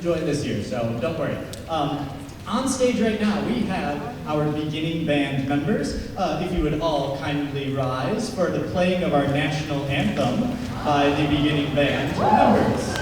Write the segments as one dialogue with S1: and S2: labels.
S1: join this year, so don't worry. On stage right now, we have our beginning band members. If you would all kindly rise for the playing of our national anthem by the beginning band members.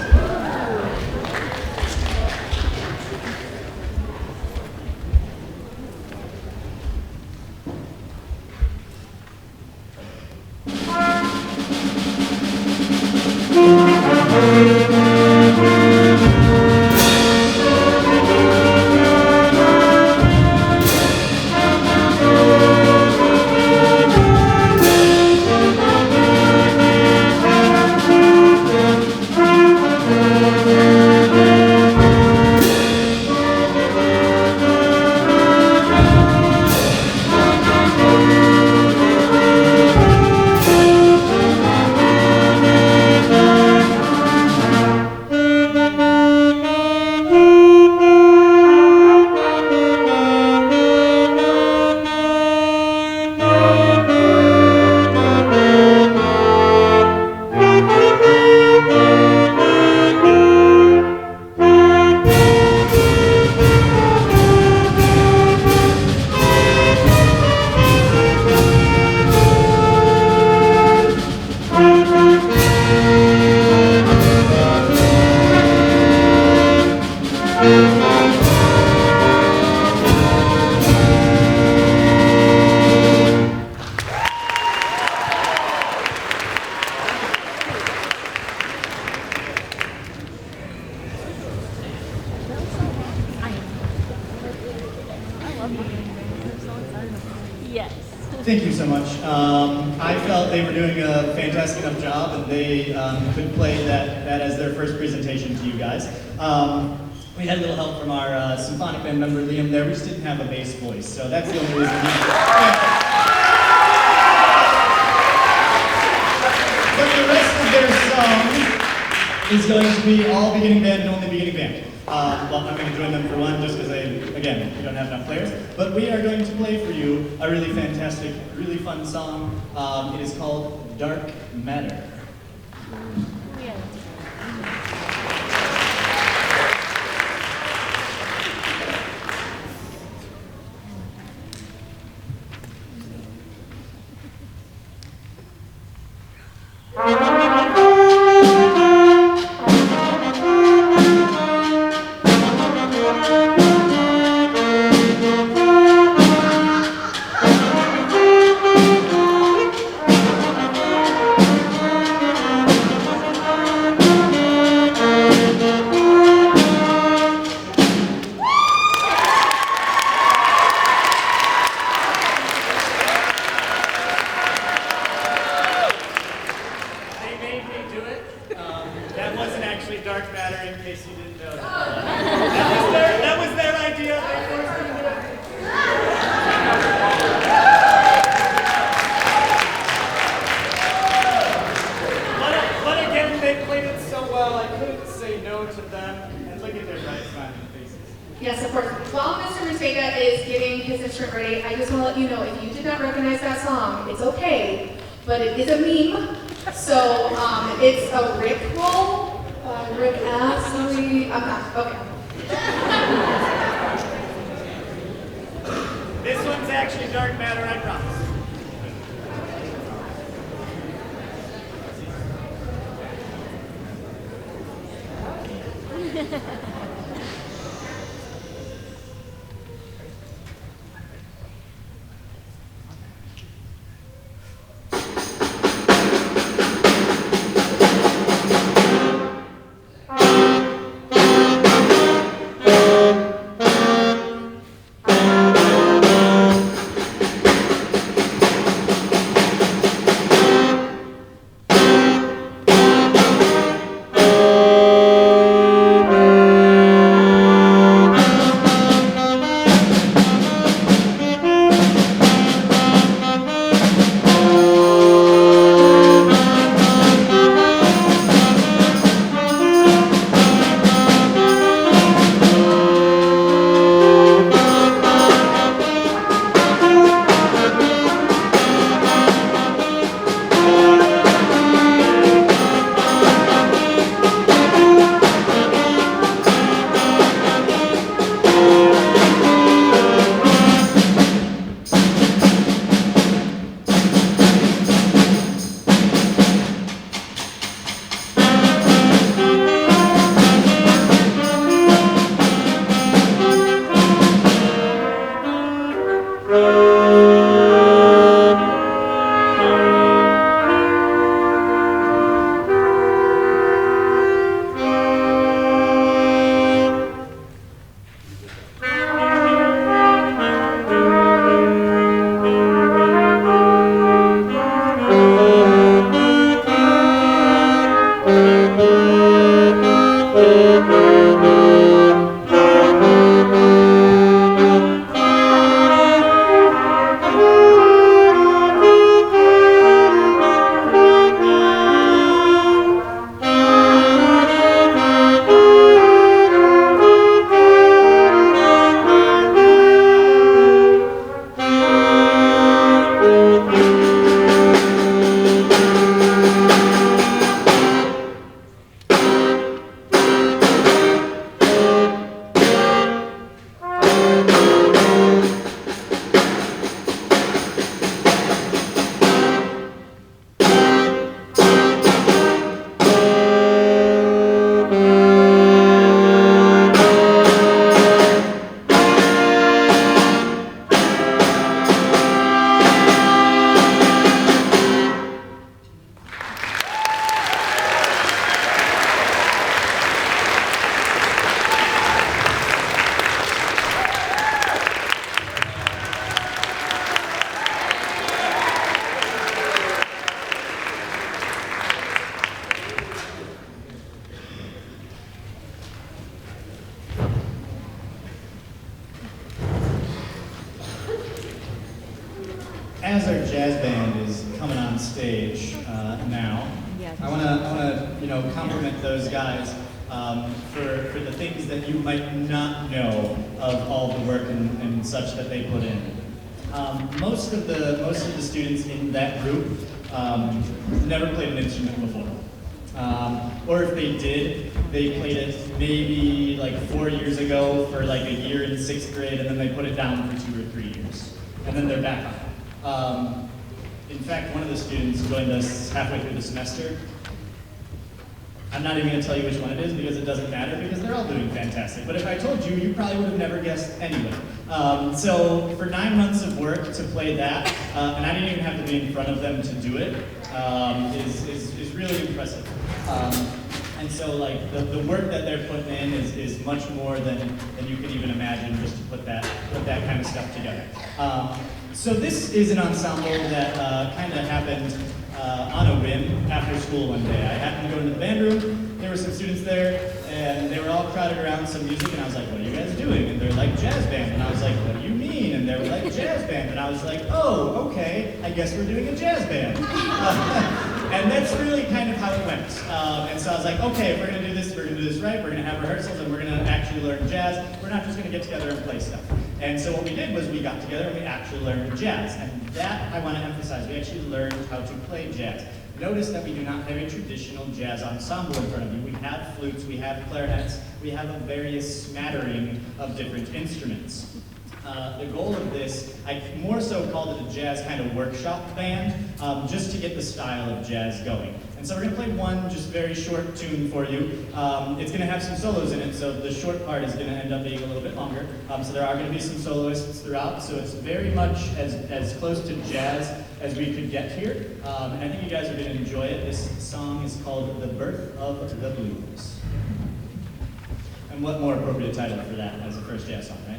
S2: Yes.
S1: Thank you so much. I felt they were doing a fantastic enough job, and they could play that as their first presentation to you guys. We had a little help from our symphonic band member Liam there. We just didn't have a bass voice, so that's the only reason. But the rest of their song is going to be all beginning band and only beginning band. Well, I'm going to join them for one just because again, we don't have enough players. But we are going to play for you a really fantastic, really fun song. It is called Dark Matter. Dark matter, in case you didn't know. That was their idea. They forced me to do it. But again, they played it so well, I couldn't say no to them. And look at their bright smiling faces.
S3: Yes, of course. While Mr. Rustega is getting his instrument ready, I just want to let you know, if you did not recognize that song, it's okay, but it is a meme. So it's a Rick roll. Rick Astley. I'm not. Okay.
S1: This one's actually dark matter, I promise. as our jazz band is coming on stage now, I wanna compliment those guys for the things that you might not know of all the work and such that they put in. Most of the students in that group never played an instrument before. Or if they did, they played it maybe like 4 years ago for like a year in 6th grade, and then they put it down for 2 or 3 years. And then they're back on it. In fact, one of the students joined us halfway through the semester. I'm not even going to tell you which one it is because it doesn't matter because they're all doing fantastic. But if I told you, you probably would have never guessed anyway. So for 9 months of work to play that, and I didn't even have to be in front of them to do it, is really impressive. And so like the work that they're putting in is much more than you can even imagine just to put that kind of stuff together. So this is an ensemble that kind of happened on a whim after school one day. I happened to go into the band room, there were some students there, and they were all crowded around some music, and I was like, what are you guys doing? And they're like, jazz band. And I was like, what do you mean? And they were like, jazz band. And I was like, oh, okay, I guess we're doing a jazz band. And that's really kind of how it went. And so I was like, okay, if we're gonna do this right, we're gonna have rehearsals, and we're gonna actually learn jazz. We're not just gonna get together and play stuff. And so what we did was we got together and we actually learned jazz. And that, I want to emphasize, we actually learned how to play jazz. Notice that we do not have a traditional jazz ensemble in front of you. We have flutes, we have clarinets, we have a various smattering of different instruments. The goal of this, I more so called it a jazz kind of workshop band, just to get the style of jazz going. And so we're going to play one just very short tune for you. It's going to have some solos in it, so the short part is going to end up being a little bit longer. So there are going to be some soloists throughout, so it's very much as close to jazz as we could get here. And I think you guys are going to enjoy it. This song is called The Birth of the Blues. And what more appropriate title for that as a first jazz song, right?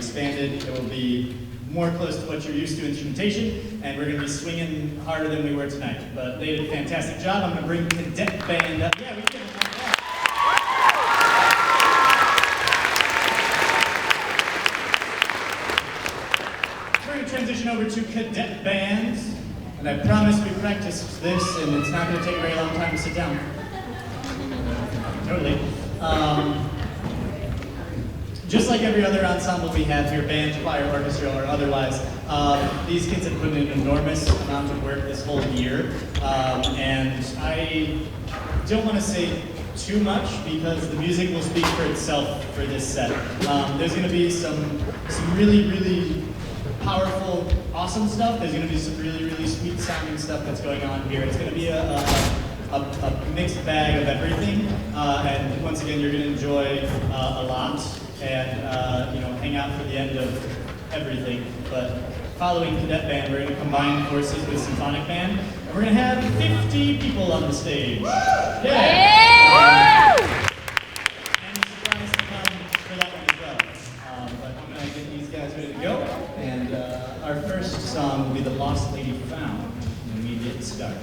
S1: expanded. It will be more close to what you're used to instrumentation, and we're going to be swinging harder than we were tonight. But they did a fantastic job. I'm going to bring Cadet Band up. Yeah, we can. We're going to transition over to Cadet Band, and I promise we practiced this, and it's not going to take a very long time to sit down. Totally. Just like every other ensemble we have here, band, choir, orchestra, or otherwise, these kids have put in an enormous amount of work this whole year, and I don't want to say too much because the music will speak for itself for this set. There's going to be some really, really powerful, awesome stuff. There's going to be some really, really sweet sounding stuff that's going on here. It's going to be a mixed bag of everything, and once again, you're going to enjoy a lot and hang out for the end of everything. But following Cadet Band, we're going to combine forces with Symphonic Band, and we're going to have 50 people on the stage. Yeah! And a surprise to come for that one as well. But I'm going to get these guys ready to go, and our first song will be The Lost Lady Found, and we get started.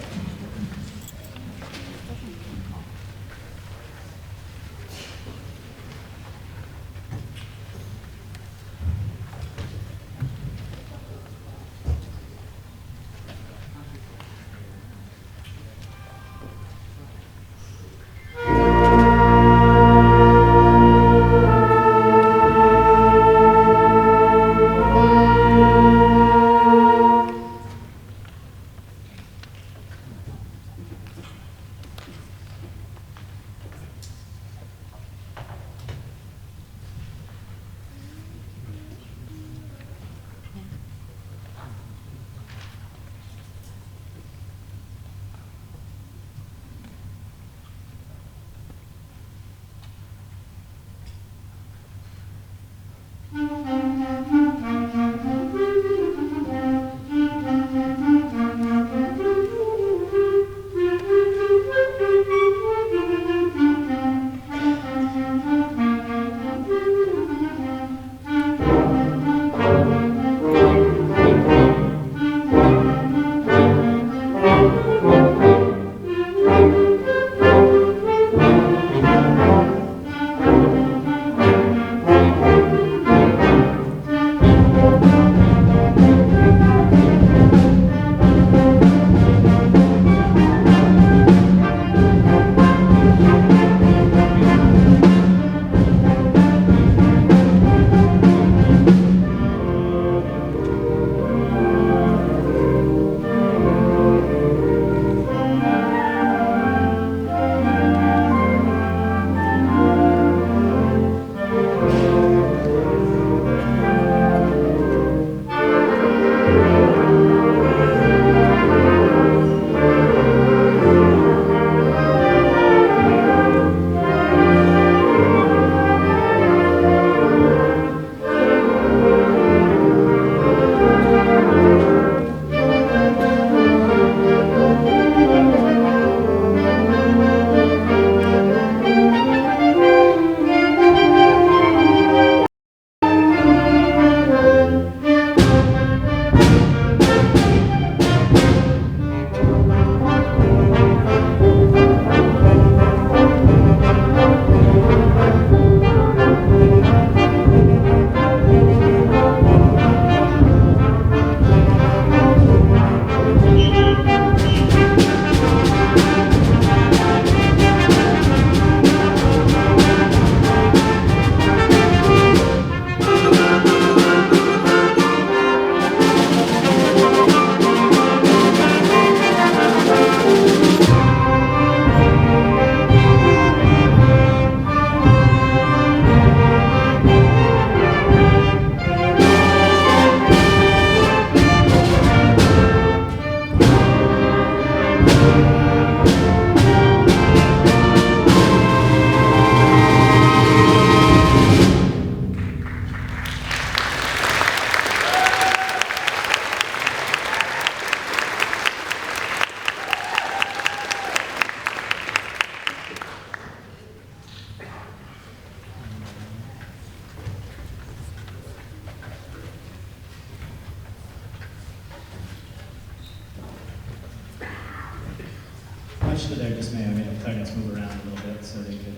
S1: much to their dismay, I made the clarinets move around a little bit so they could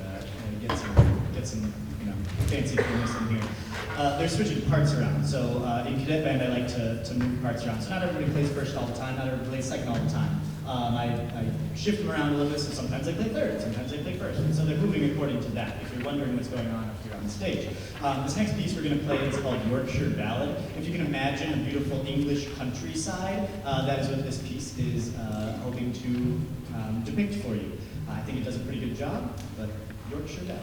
S1: get some fancy things in here. They're switching parts around. So in cadet band, I like to move parts around. So not everybody plays first all the time, not everybody plays second all the time. I shift them around a little bit, so sometimes I play third, sometimes I play first. And so they're moving according to that, if you're wondering what's going on up here on the stage. This next piece we're going to play is called Yorkshire Ballad. If you can imagine a beautiful English countryside, that is what this piece is hoping to depict for you. I think it does a pretty good job, but Yorkshire Ballad.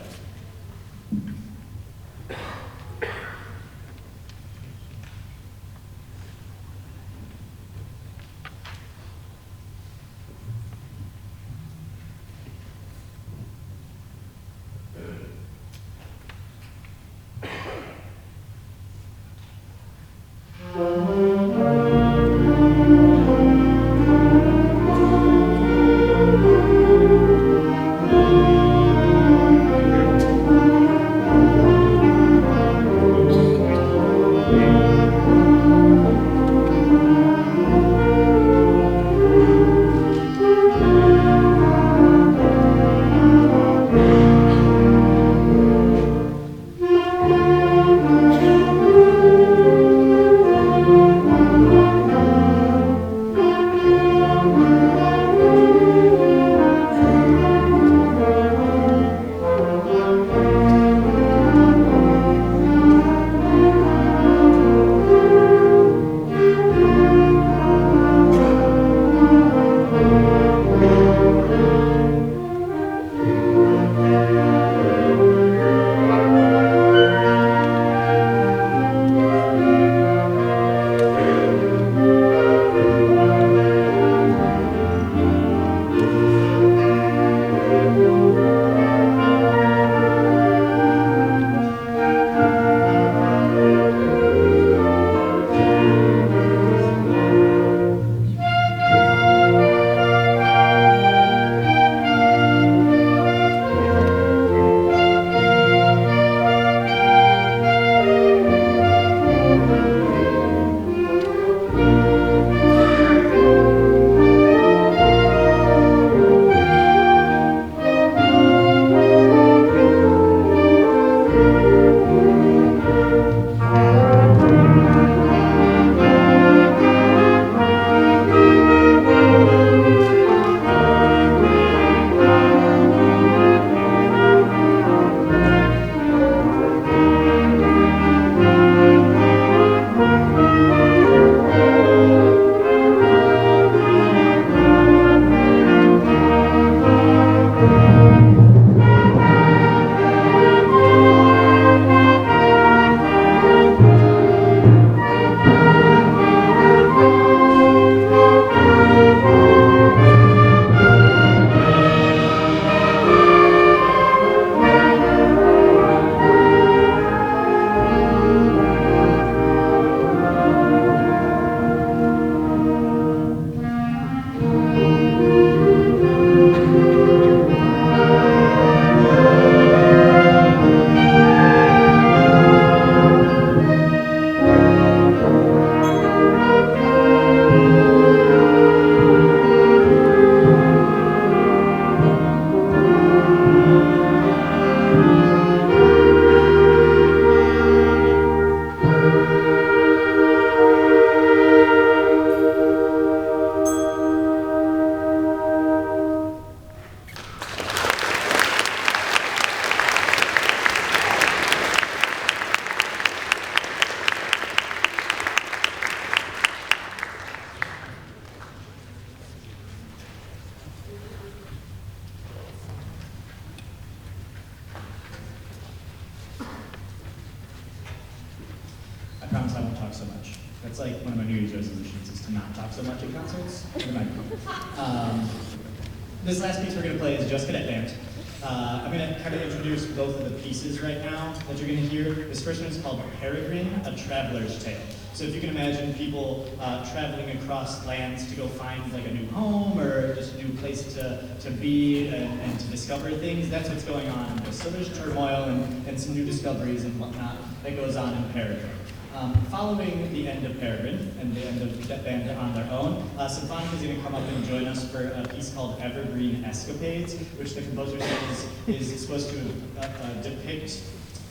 S1: promise I won't talk so much. That's like one of my New Year's resolutions, is to not talk so much at concerts. This last piece we're going to play is Just Cadet Band. I'm going to kind of introduce both of the pieces right now that you're going to hear. This first one is called Peregrine, A Traveler's Tale. So if you can imagine people traveling across lands to go find like a new home or just a new place to be and to discover things, that's what's going on in this. So there's turmoil and some new discoveries and whatnot that goes on in Peregrine. Following the end of Peregrine and the end of that band on their own, Symphonic is going to come up and join us for a piece called Evergreen Escapades, which the composer says is supposed to depict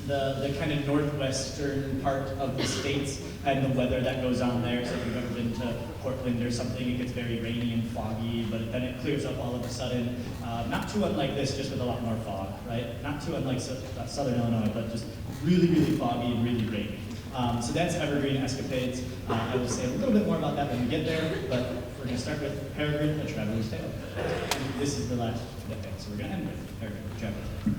S1: the kind of northwestern part of the States and the weather that goes on there. So if you've ever been to Portland or something, it gets very rainy and foggy, but then it clears up all of a sudden. Not too unlike this, just with a lot more fog, right? Not too unlike Southern Illinois, but just really, really foggy and really rainy. So that's Evergreen Escapades. I will say a little bit more about that when we get there, but we're going to start with Peregrine, A Traveler's Tale. And this is the last bit, so we're going to end with Peregrine, A Traveler's Tale.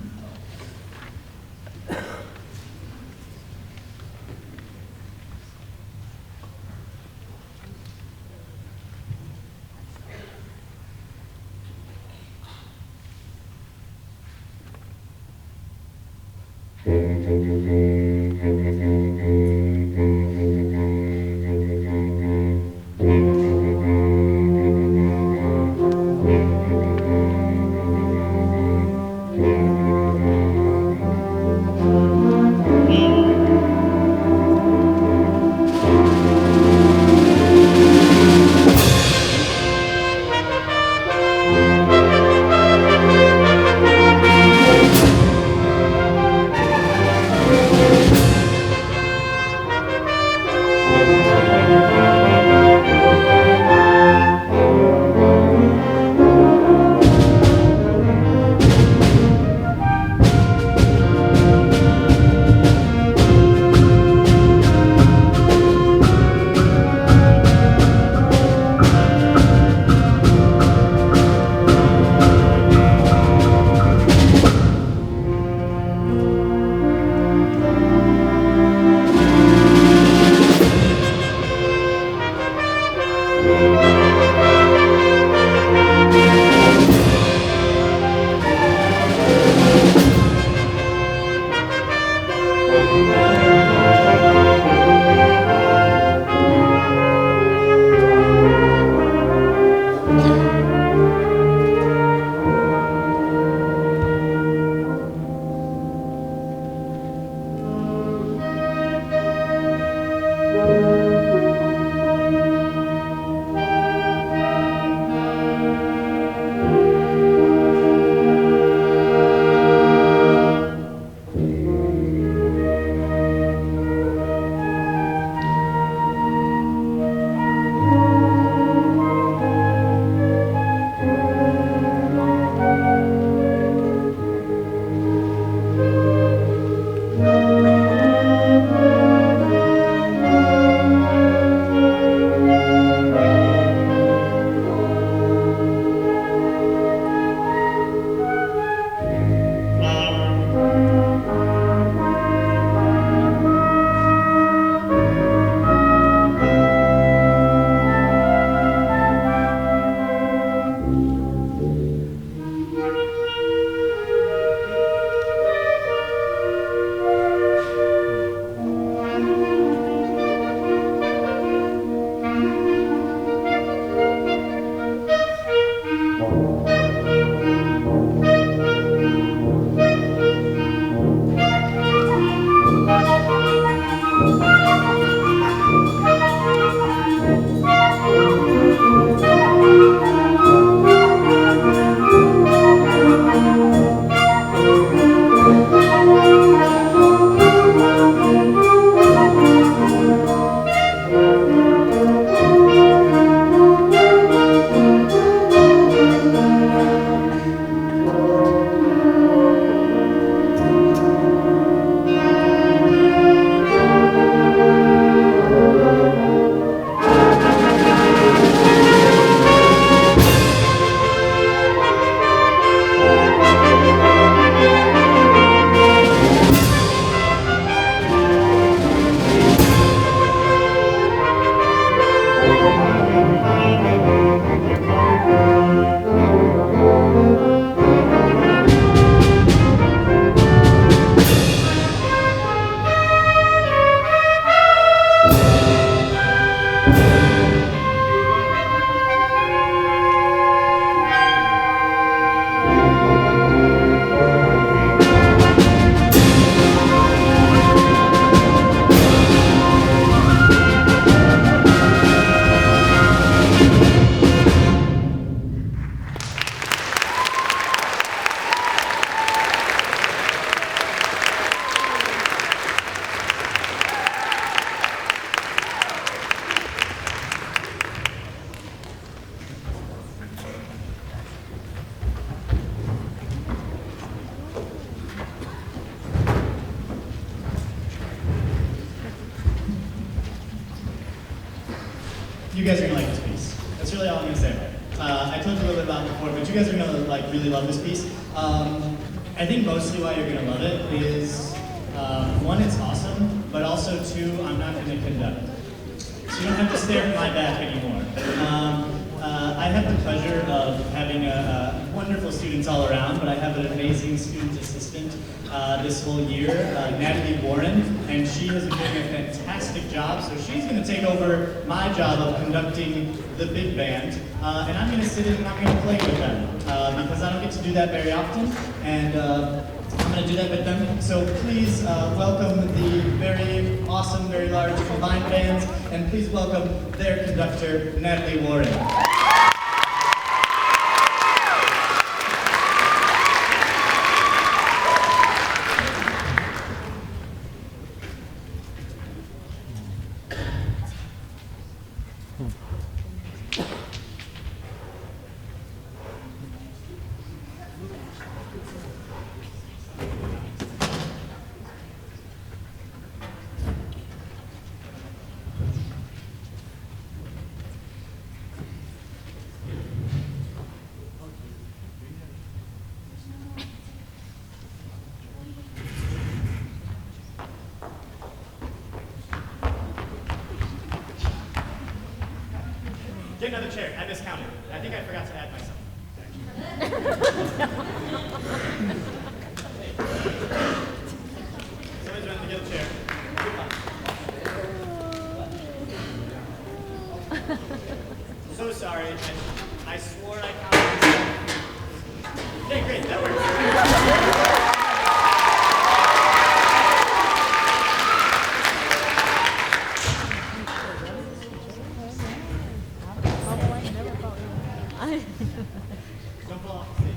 S1: you guys are gonna like this piece. That's really all I'm gonna say about it. I told you a little bit about it before, but you guys are gonna like really love this piece. I think mostly why you're gonna love it is one, it's awesome, but also two, I'm not gonna conduct. So you don't have to stare at my back anymore. I have the pleasure of having wonderful students all around, but I have an amazing student assistant this whole year, Natalie Warren, and she has been doing a fantastic job, so she's going to take over my job of conducting the big band, and I'm going to sit in and I'm going to play with them, because I don't get to do that very often, and I'm going to do that with them. So please welcome the very awesome, very large combined bands, and please welcome their conductor, Natalie Warren. Get another chair. I miscounted. I think I forgot to add myself. Somebody's running to get a chair. So sorry. I swore I counted myself. Okay, great. That works. Don't fall off the stage.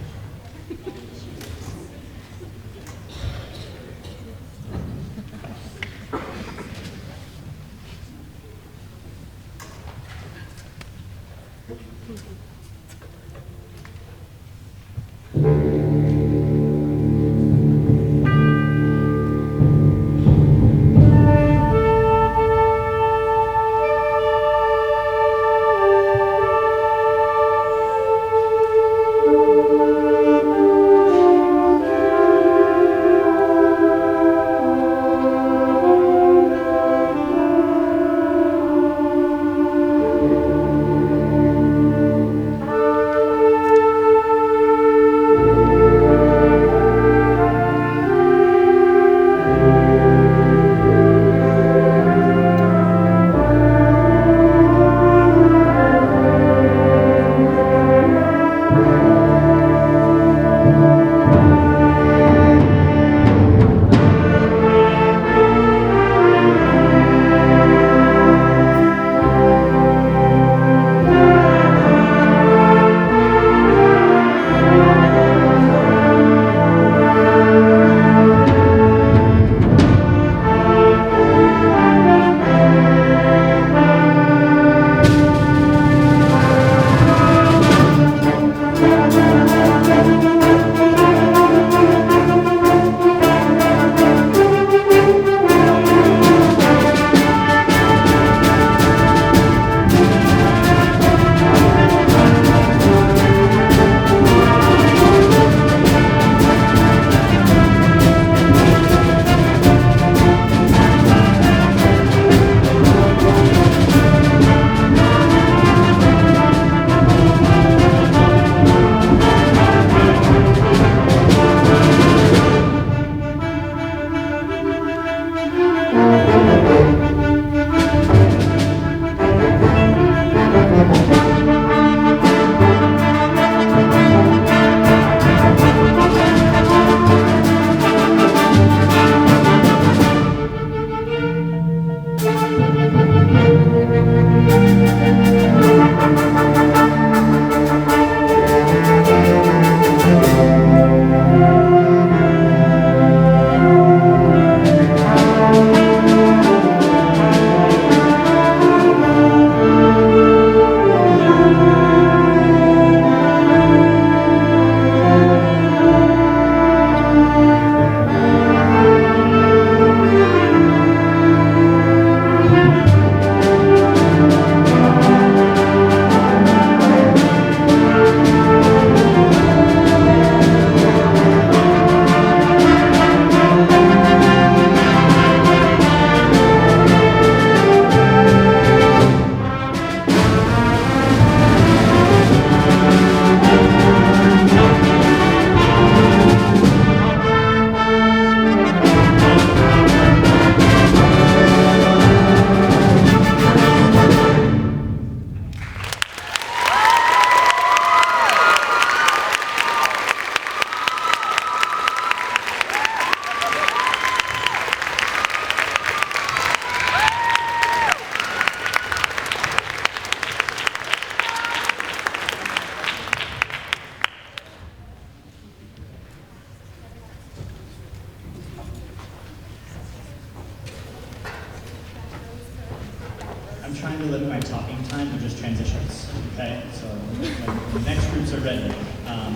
S1: trying to limit my talking time to just transitions, okay? So when the next groups are ready,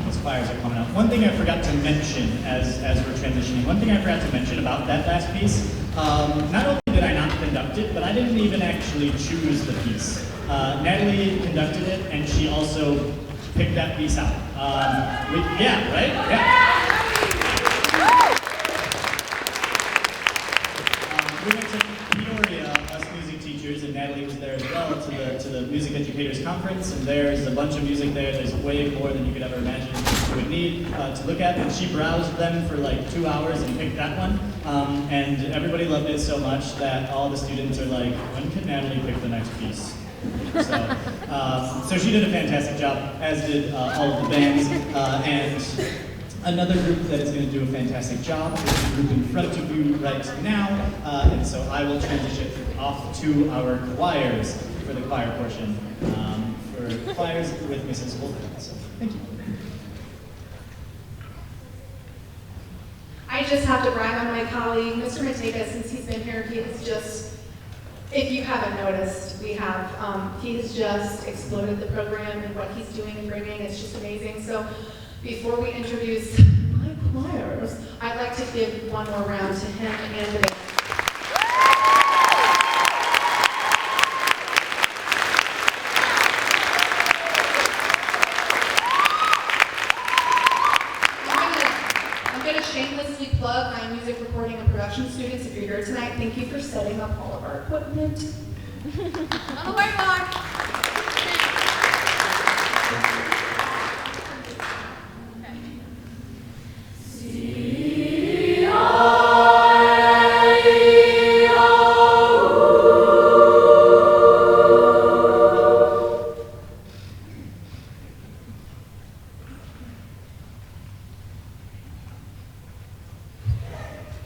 S1: those choirs are coming up. One thing I forgot to mention as we're transitioning, about that last piece, not only did I not conduct it, but I didn't even actually choose the piece. Natalie conducted it, and she also picked that piece out. Yeah, right? Yeah. We went to Peoria, us music teachers, and Natalie was there as well, to the Music Educators Conference, and there's a bunch of music there. There's way more than you could ever imagine you would need to look at, and she browsed them for like 2 hours and picked that one, and everybody loved it so much that all the students are like, when can Natalie pick the next piece? So she did a fantastic job, as did all of the bands, and another group that is going to do a fantastic job is the group in front of you right now, and so I will transition off to our choirs for the choir portion, for choirs with Mrs. Holden. So, thank you.
S3: I just have to brag on my colleague, Mr. Matega, since he's been here, he has just, if you haven't noticed, he has just exploded the program and what he's doing and bringing. It's just amazing. So before we introduce my choirs, I'd like to give one more round to him and the band. I'm going to shamelessly plug my music recording and production students. If you're here tonight, thank you for setting up all of our equipment. On the whiteboard.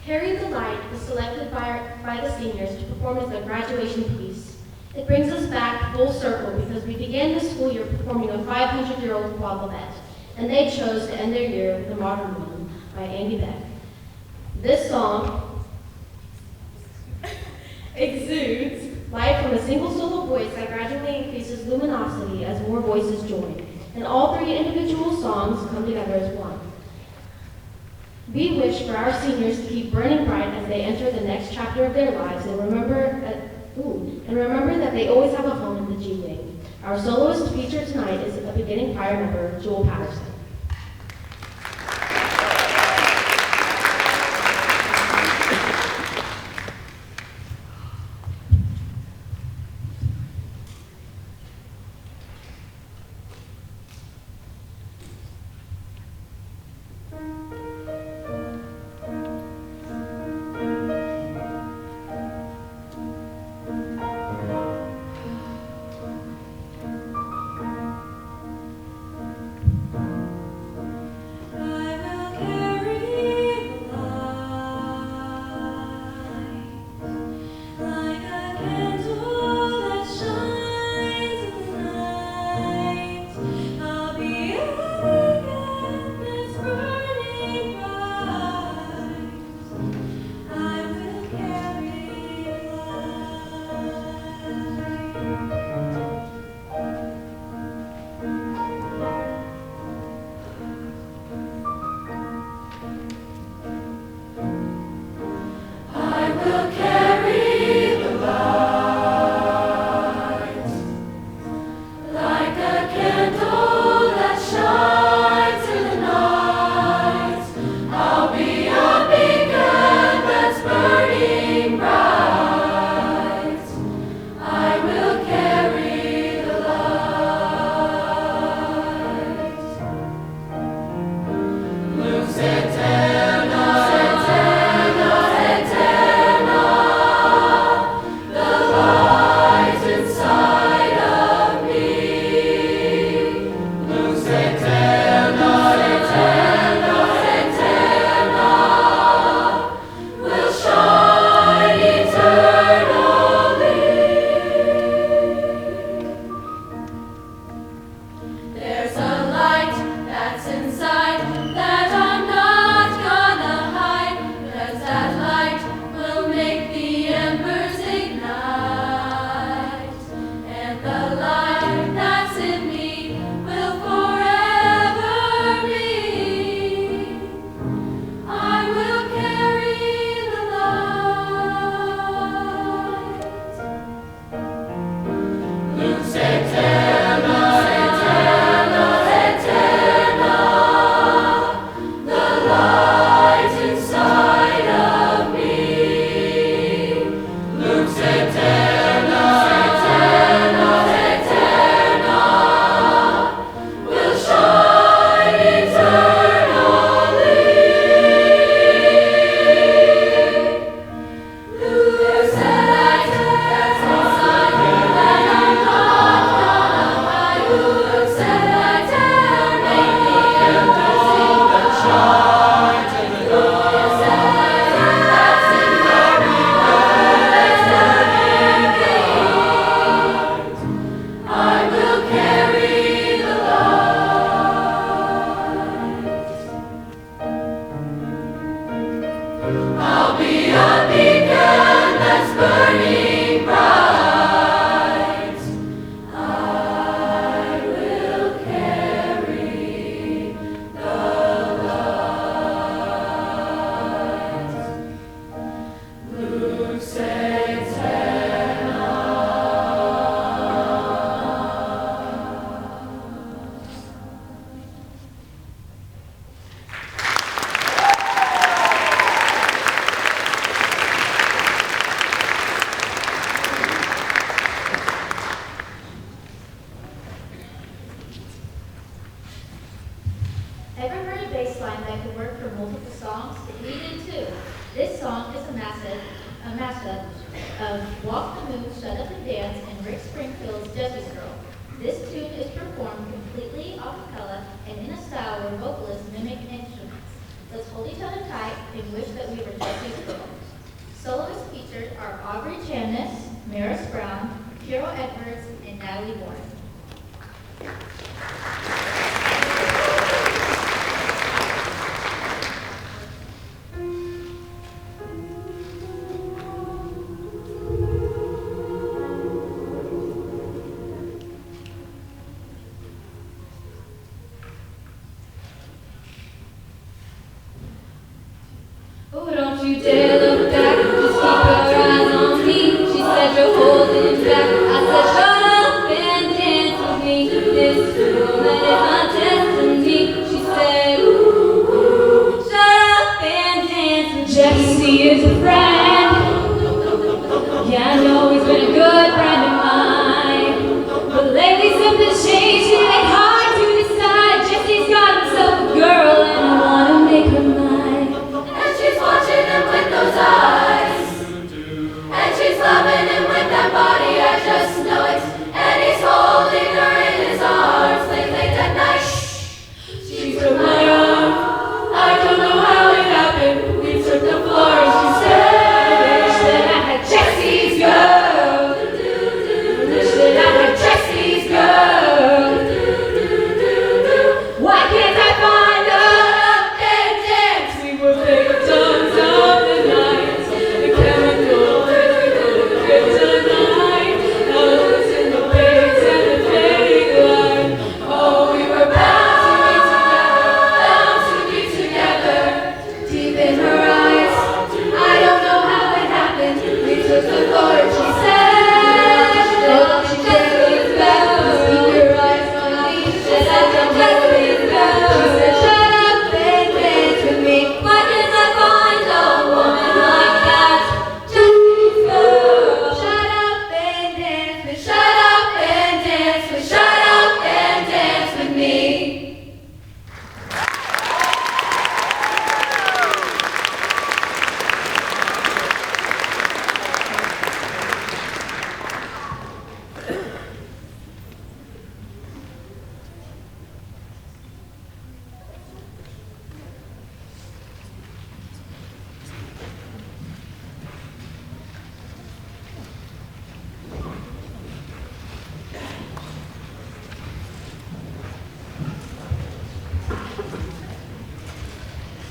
S4: Carry the Light was selected by the seniors to perform as their graduation piece. It brings us back full circle because we began this school year performing a 500-year-old quadrillette, and they chose to end their year with a modern one by Andy Beck. This song exudes light from a single solo voice that gradually increases luminosity as more voices join, and all three individual songs come together as one. We wish for our seniors to keep burning bright as they enter the next chapter of their lives, and remember that they always have a home in the G-Wing. Our soloist featured tonight is a beginning choir member, Joel Patterson.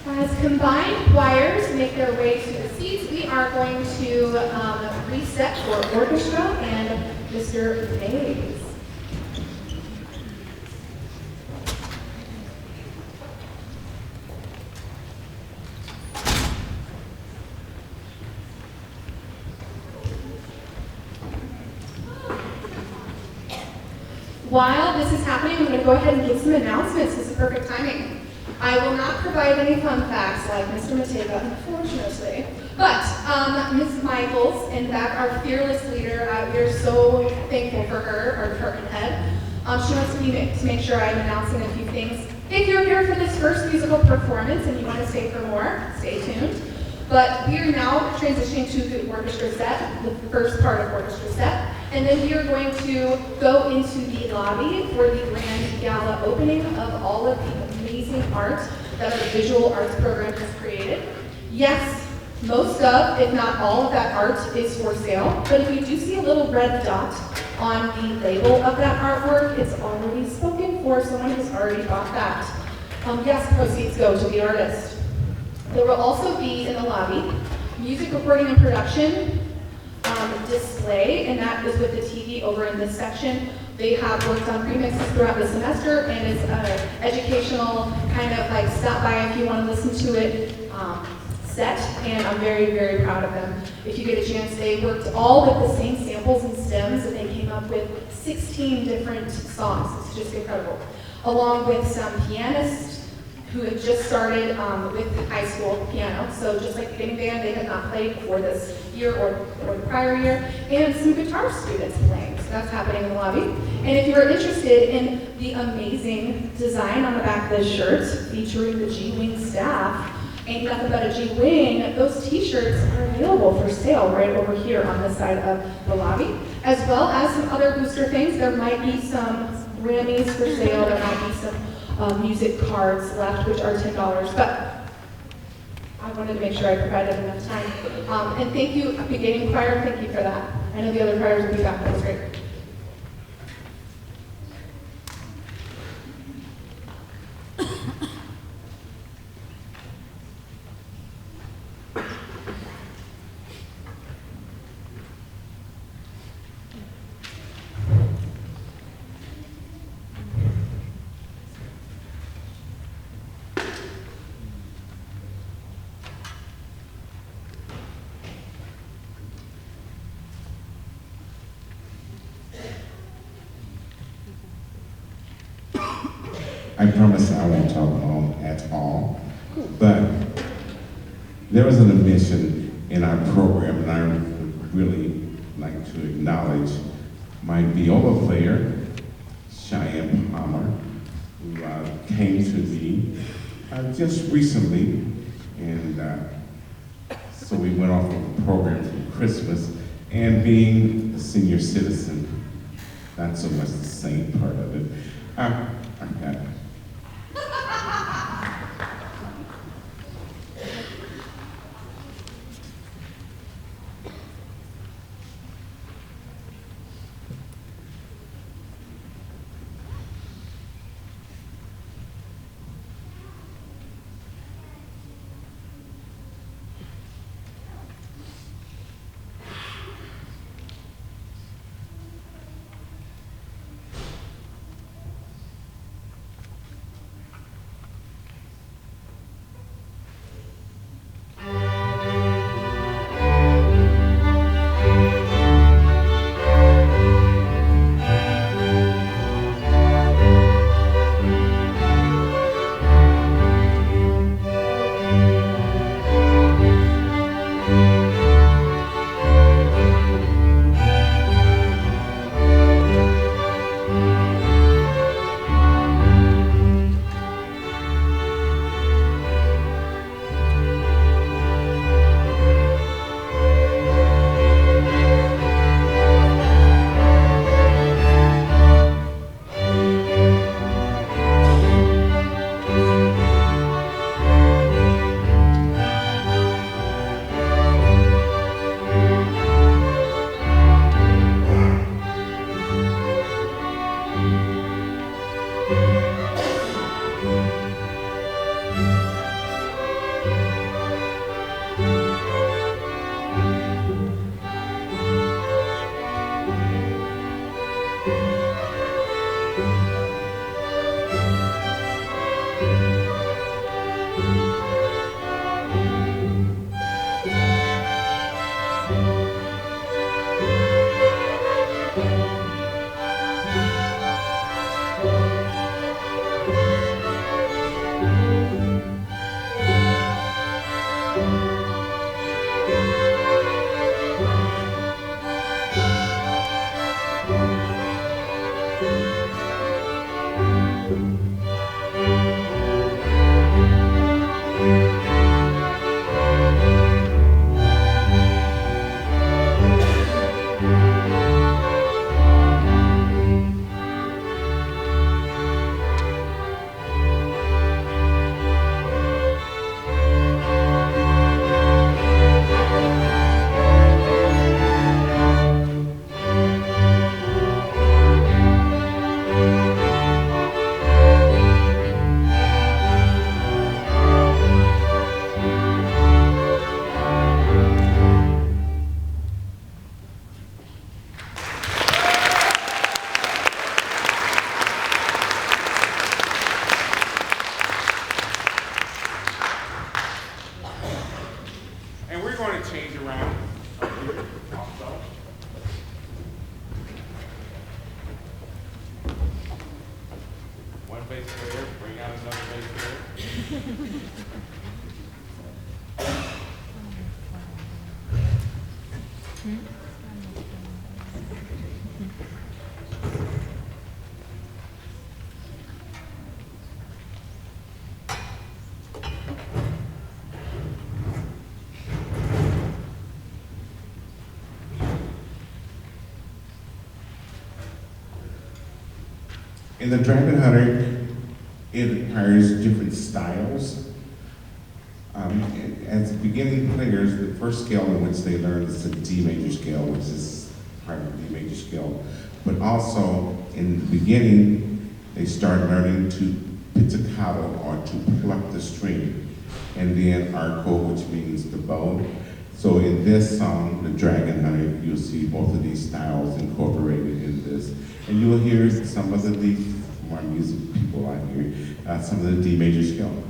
S3: As combined choirs make their way to the seats, we are going to reset for orchestra and Mr. Mays. While this is happening, I'm going to go ahead and give some announcements. This is perfect timing. I will not provide any fun facts like Mr. Mateva, unfortunately. But Ms. Michaels, in fact, our fearless leader, we are so thankful for her, our department head. She wants me to make sure I'm announcing a few things. If you're here for this first musical performance and you want to stay for more, stay tuned. But we are now transitioning to the orchestra set, the first part of orchestra set. And then we are going to go into the lobby for the grand gala opening of all of the amazing art that our visual arts program has created. Yes, most of, if not all of that art is for sale, but if you do see a little red dot on the label of that artwork, it's already spoken for. Someone has already bought that. Yes, proceeds go to the artist. There will also be in the lobby music recording and production display, and that is with the TV over in this section. They have worked on remixes throughout the semester, and it's an educational kind of like stop by if you want to listen to it set, and I'm very, very proud of them. If you get a chance, they worked all with the same samples and stems, and they came up with 16 different songs. It's just incredible. Along with some pianists who had just started with high school piano. So just like the beginning band, they had not played before this year or the prior year, and some guitar students playing. So that's happening in the lobby. And if you're interested in the amazing design on the back of this shirt featuring the G-Wing staff, ain't nothing but a G-Wing, those t-shirts are available for sale right over here on this side of the lobby, as well as some other booster things. There might be some Grammys for sale, there might be some music cards left, which are $10, but I wanted to make sure I provided enough time. And thank you, beginning choir, thank you for that. I know the other choirs will be back, that was great.
S5: I promise I won't talk long at all, but there was an omission in our program, and I would really like to acknowledge my viola player, Cheyenne Palmer, who came to me just recently, and so we went off of the program for Christmas, and being a senior citizen, not so much the same part of it. I got it.
S6: And we're going to change around also. One bass player, bring out another bass player.
S5: In the Dragon Hunter, it hires different styles. As beginning players, the first scale in which they learn is the D major scale, which is part of the D major scale. But also, in the beginning, they start learning to pizzicato, or to pluck the string, and then arco, which means the bow. So in this song, The Dragon Hunter, you'll see both of these styles incorporated in this. And you will hear some of the more music people out here, some of the D major scale.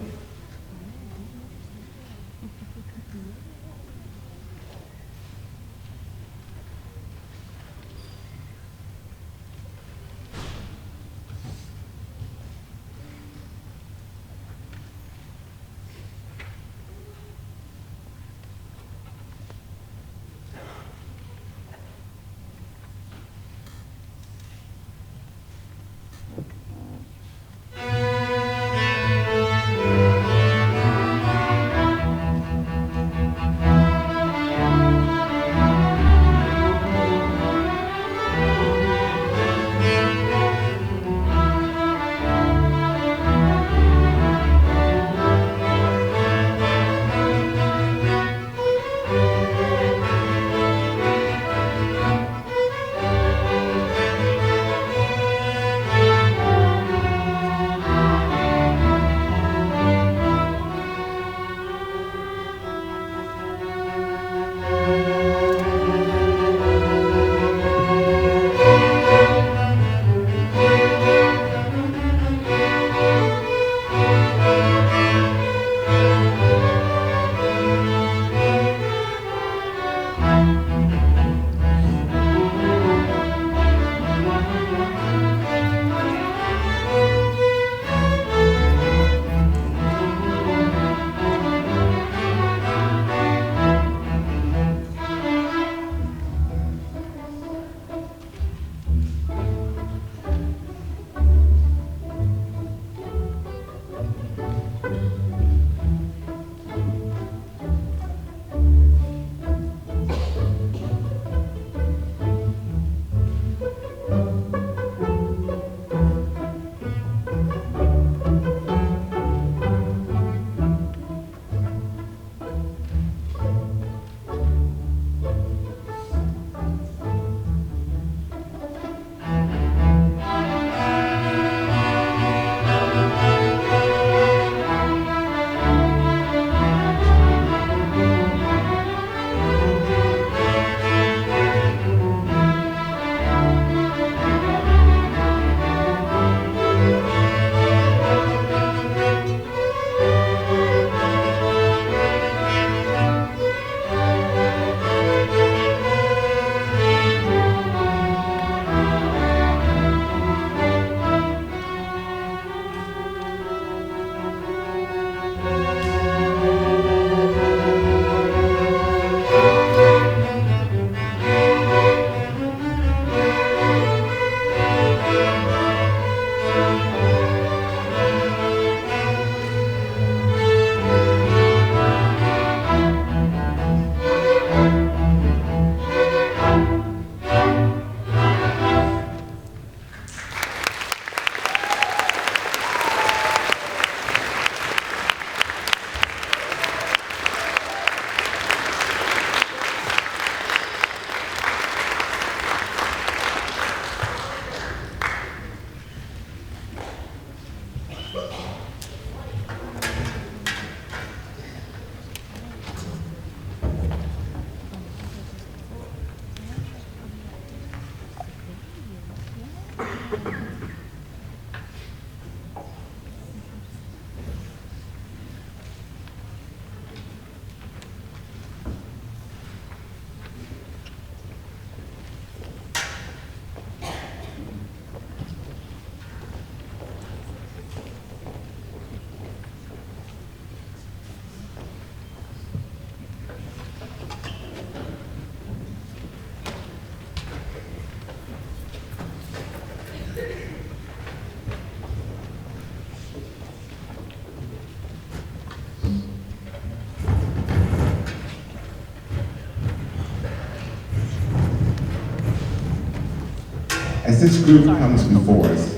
S5: As this group comes before us,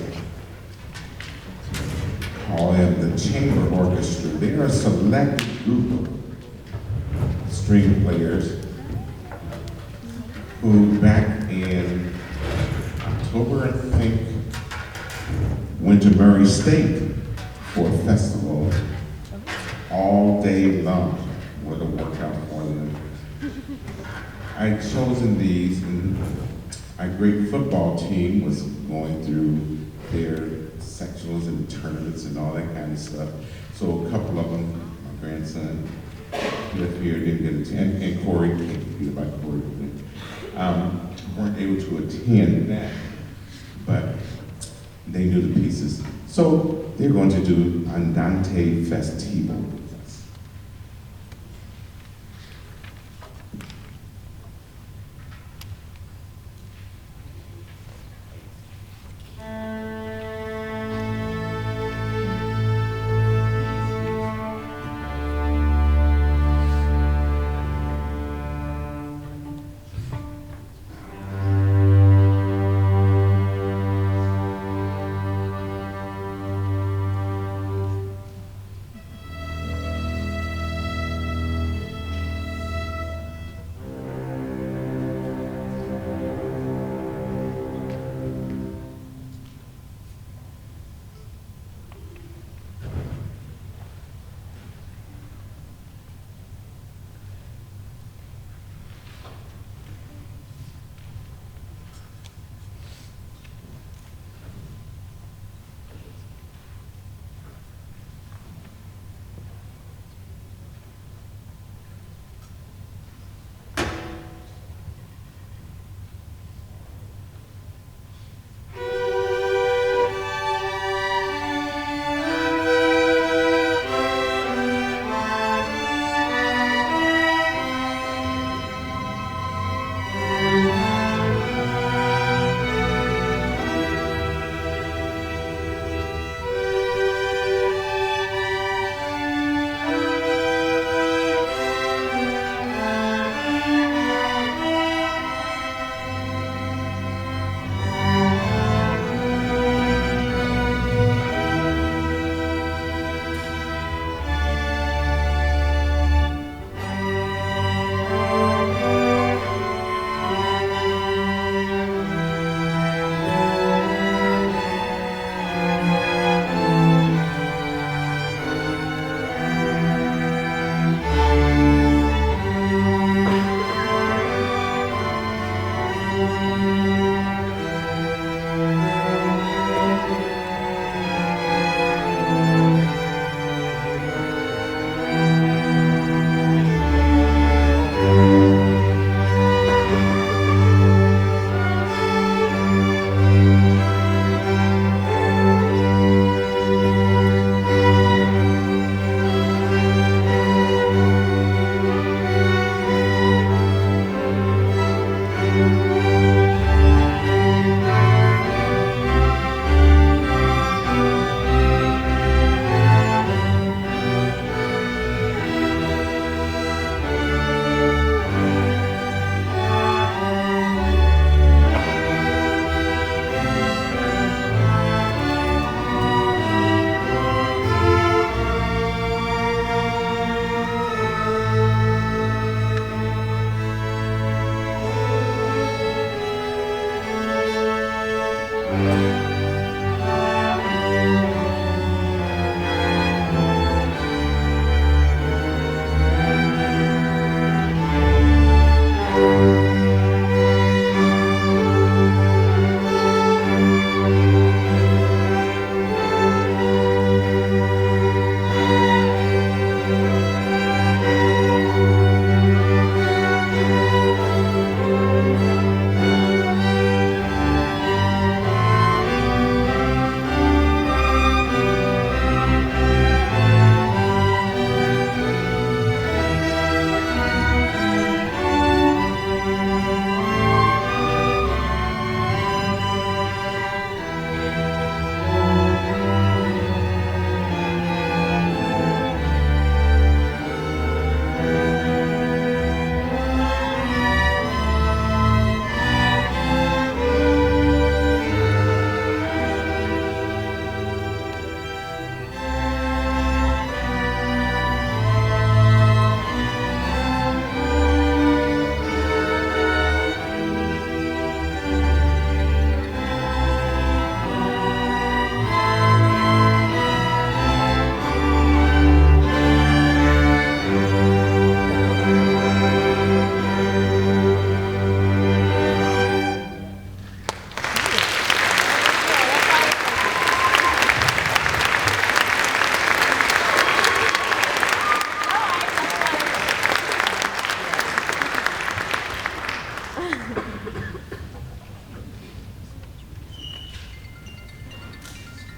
S5: called the Chamber Orchestra, they are a select group of string players who back in October, I think, went to Murray State for a festival all day long. What a workout for them. I'd chosen these, and our great football team was going through their sectionals and tournaments and all that kind of stuff. So a couple of them, my grandson, lived here, didn't get a chance, and Corey, can't be about Corey, weren't able to attend that, but they knew the pieces. So they're going to do Andante Festivo with us.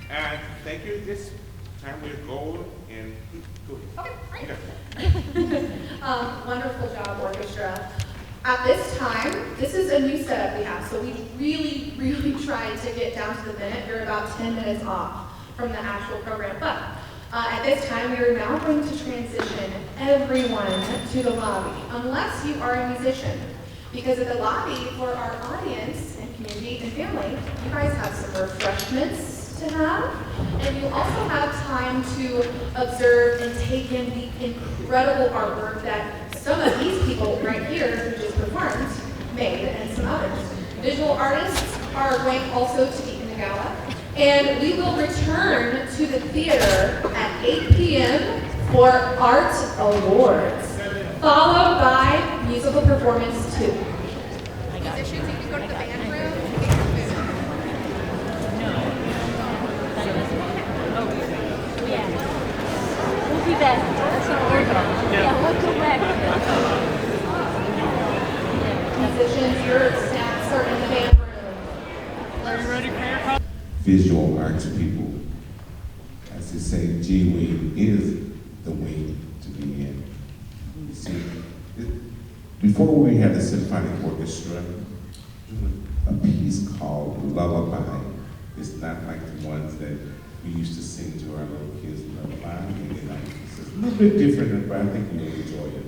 S6: And thank you. This time we'll go and go.
S3: Okay, great.
S6: Okay.
S3: Wonderful job, orchestra. At this time, this is a new setup we have, so we really tried to get down to the minute. You're about 10 minutes off from the actual program, but at this time, we are now going to transition everyone to the lobby, unless you are a musician. Because at the lobby, for our audience and community and family, you guys have some refreshments to have, and you also have time to observe and take in the incredible artwork that some of these people right here who just performed made, and some others. Visual artists are going also to be in the gala. And we will return to the theater at 8 p.m. for Art Awards, followed by musical performance 2.
S2: Musicians, you can go to the band room.
S7: Yeah. We'll be back. That's what we're doing. Yeah, we'll come back.
S3: Musicians, your snacks are in the band room.
S1: Are you ready for your call?
S5: Visual arts people, as they say, G-Wing is the wing to be in. You see, before we had the symphonic orchestra, a piece called Lullaby. It's not like the ones that we used to sing to our little kids, Lullaby. It's a little bit different, but I think you'll enjoy it.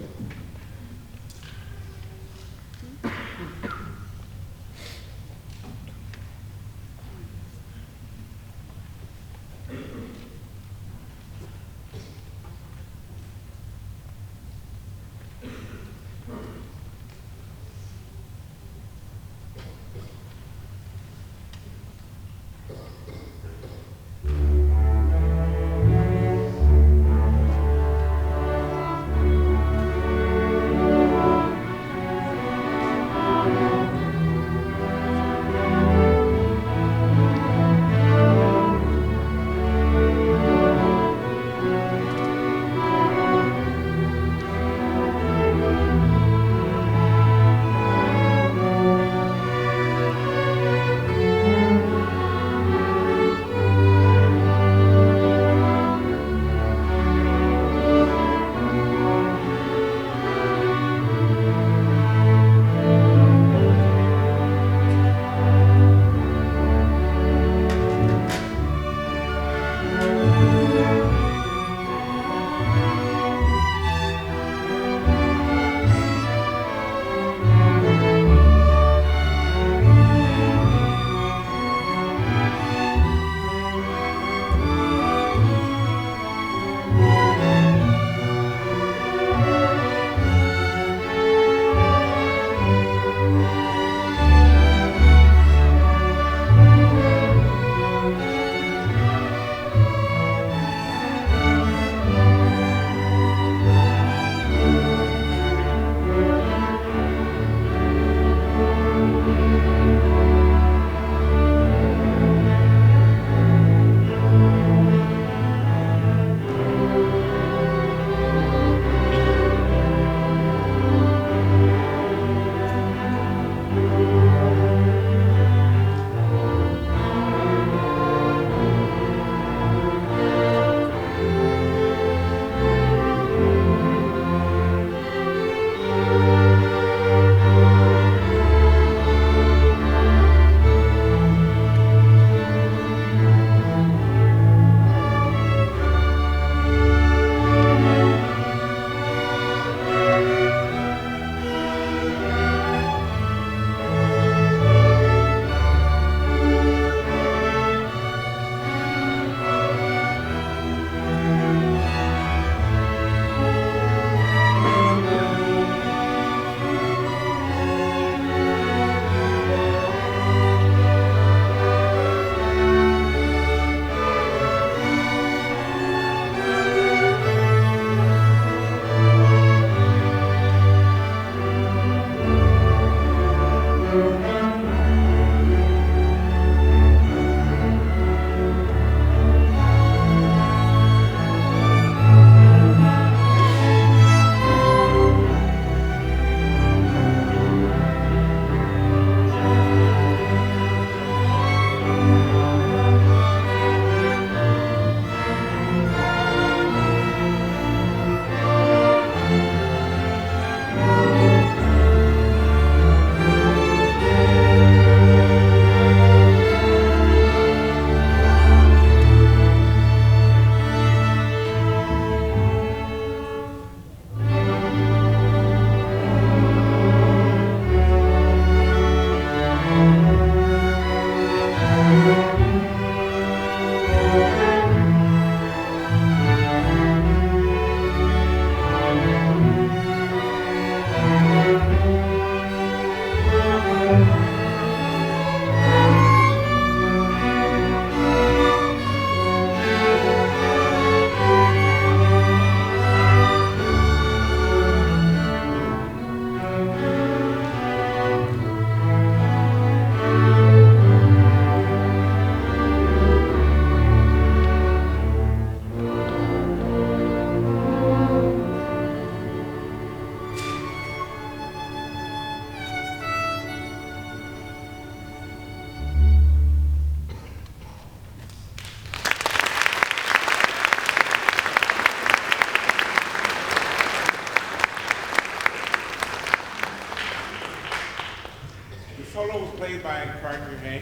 S6: by Parker Hay.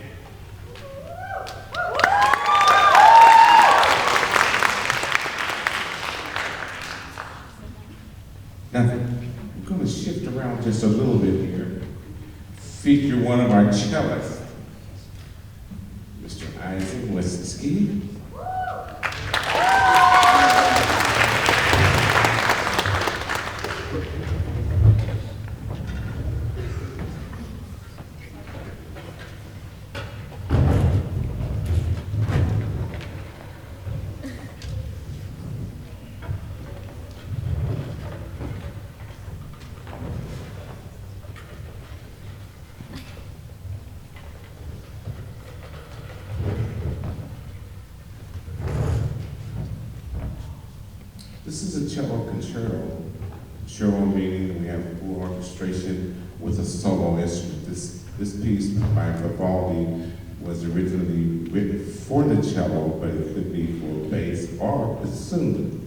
S5: Now, I'm going to shift around just a little bit here. Feature one of our cellists, Mr. Isaac Wesinski. This is a cello concerto. Concerto meaning we have full orchestration with a solo instrument. This piece by Vivaldi was originally written for the cello, but it could be for bass or bassoon.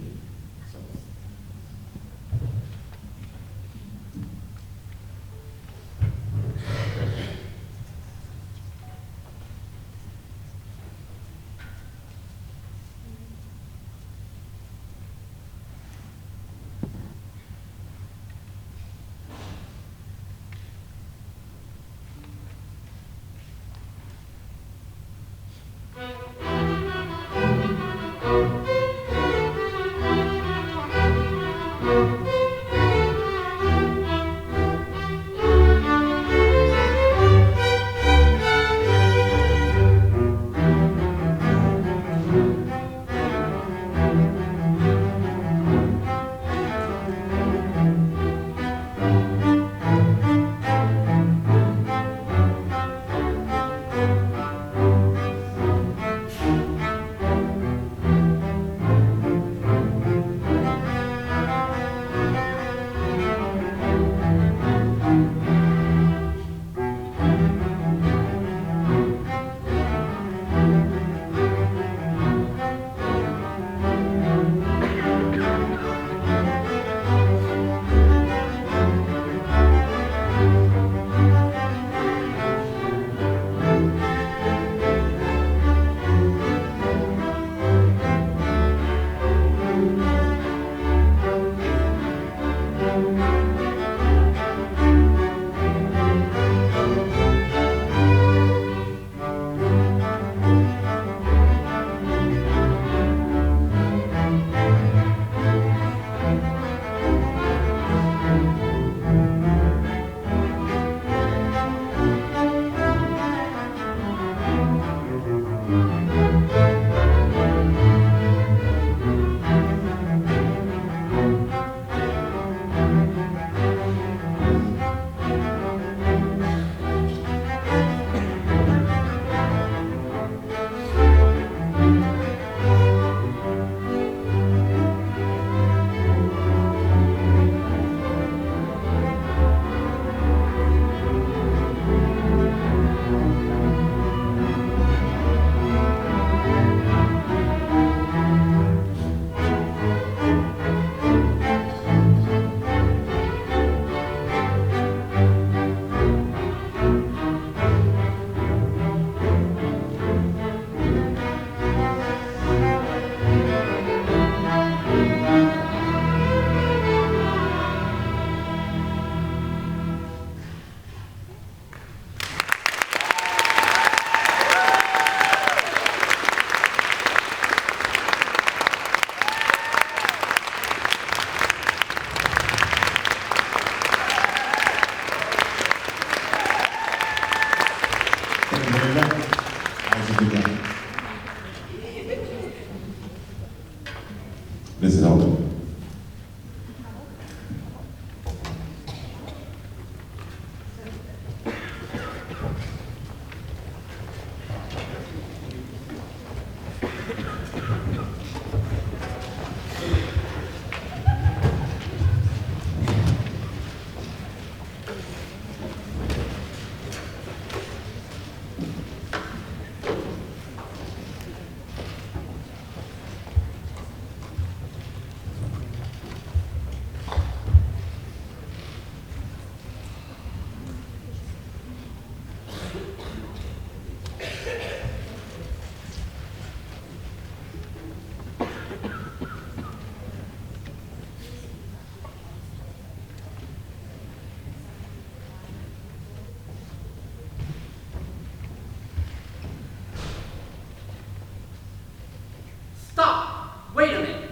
S8: Stop! Wait a minute.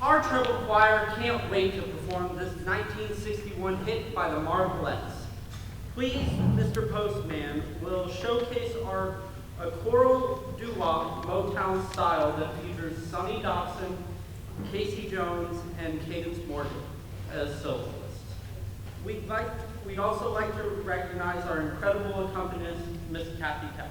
S8: Our treble choir can't wait to perform this 1961 hit by the Marvelettes. Please, Mr. Postman, will showcase a choral doo-wop Motown style that features Sonny Dobson, Casey Jones, and Cadence Morgan as soloists. We'd also like to recognize our incredible accompanist, Miss Kathy Keller.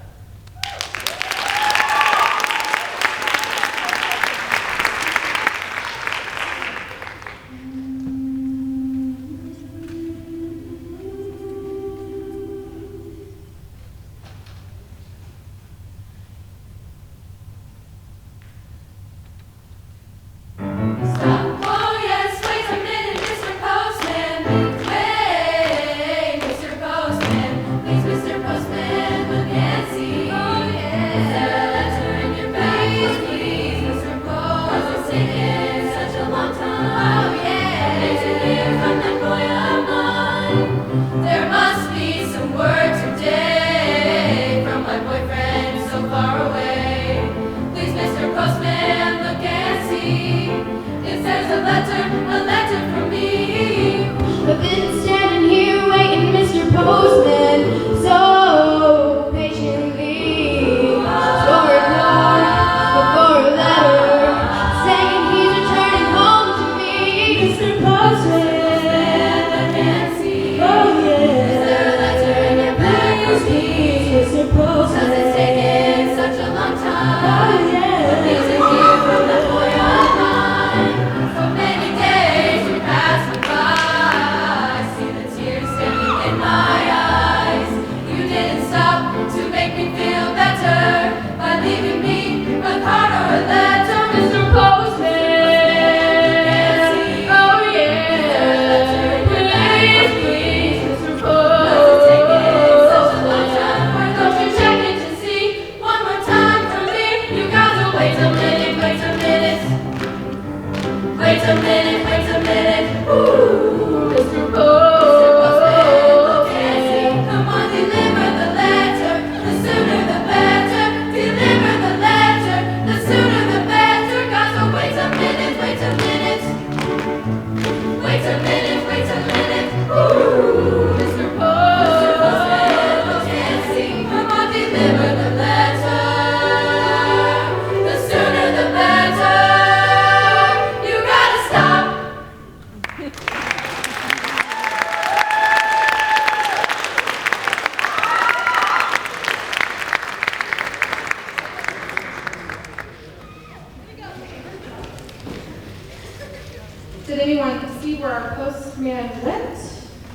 S3: Did anyone see where our postman went?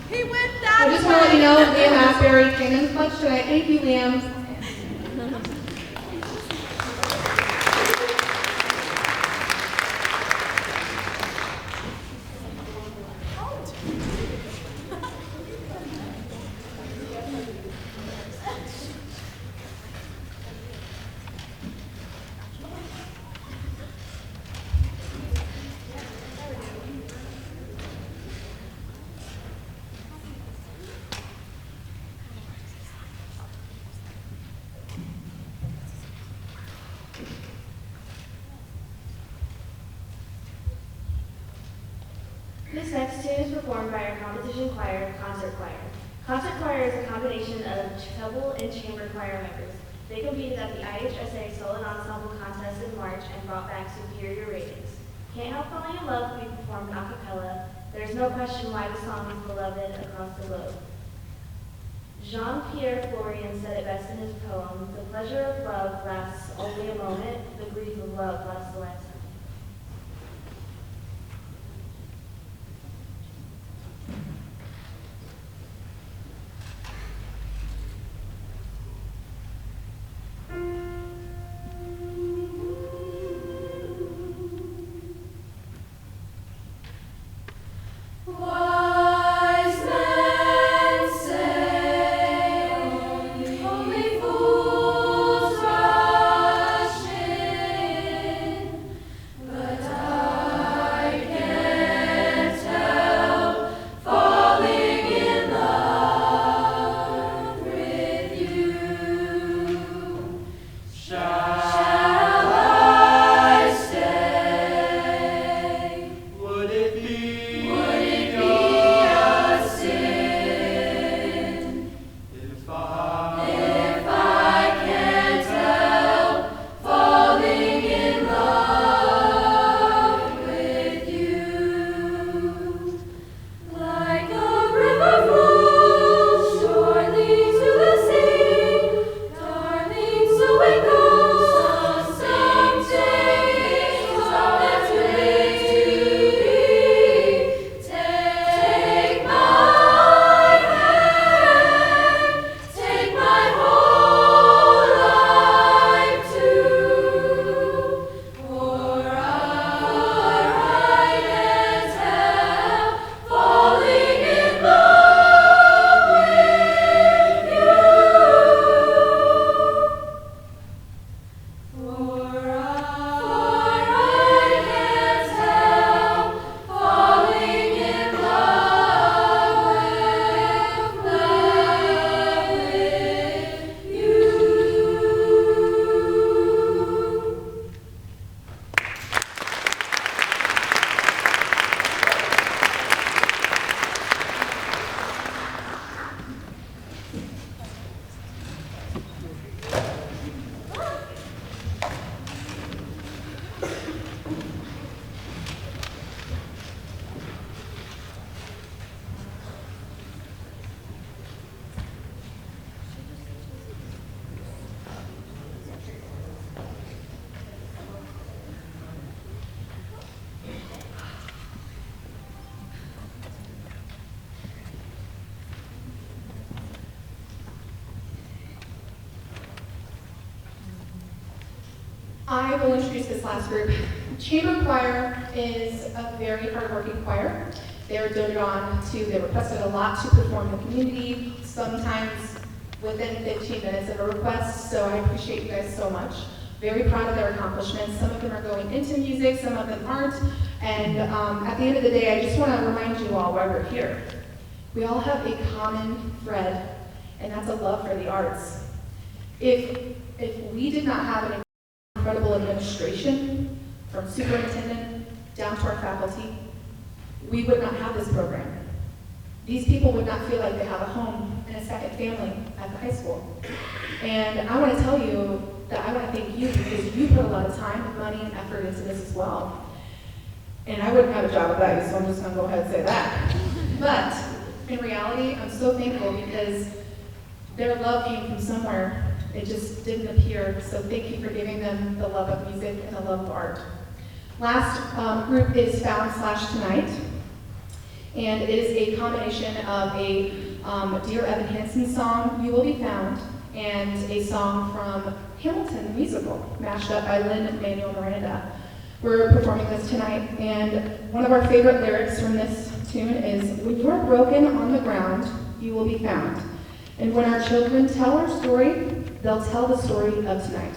S2: He went that
S3: I just want to let you know Liam Asbury came in clutch tonight. Thank you, Liam.
S4: This next tune is performed by our competition choir, Concert Choir. Concert Choir is a combination of treble and chamber choir members. They competed at the IHSA Solo Ensemble Contest in March and brought back superior ratings. Can't Help Falling in Love will be performed a cappella. There's no question why the song is beloved across the globe. Jean-Pierre Florian said it best in his poem, "The pleasure of love lasts only a moment, the grief of love lasts a lifetime."
S9: For
S3: I will introduce this last group. Chamber choir is a very hardworking choir. They're doted on to, they're requested a lot to perform in the community, sometimes within 15 minutes of a request, so I appreciate you guys so much. Very proud of their accomplishments. Some of them are going into music, some of them aren't, and at the end of the day, I just want to remind you all why we're here. We all have a common thread, and that's a love for the arts. If we did not have an incredible administration, from superintendent down to our faculty, we would not have this program. These people would not feel like they have a home and a second family at the high school. And I want to tell you that I want to thank you because you put a lot of time, money, and effort into this as well. And I wouldn't have a job without you, so I'm just going to go ahead and say that. But in reality, I'm so thankful because their love came from somewhere. It just didn't appear. So thank you for giving them the love of music and the love of art. Last group is Found/Tonight. And it is a combination of a Dear Evan Hansen song, You Will Be Found, and a song from Hamilton the musical, mashed up by Lin-Manuel Miranda. We're performing this tonight, and one of our favorite lyrics from this tune is, when you are broken on the ground, you will be found. And when our children tell our story, they'll tell the story of tonight.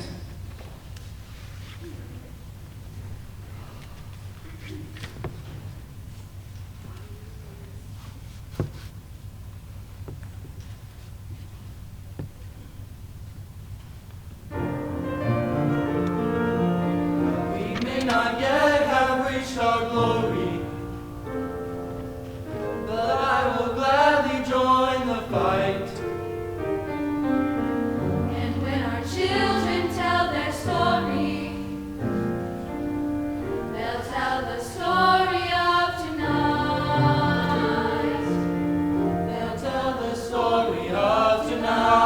S9: Not yet have reached our glory, but I will gladly join the fight.
S10: And when our children tell their story, they'll tell the story of tonight.
S9: They'll tell the story of tonight.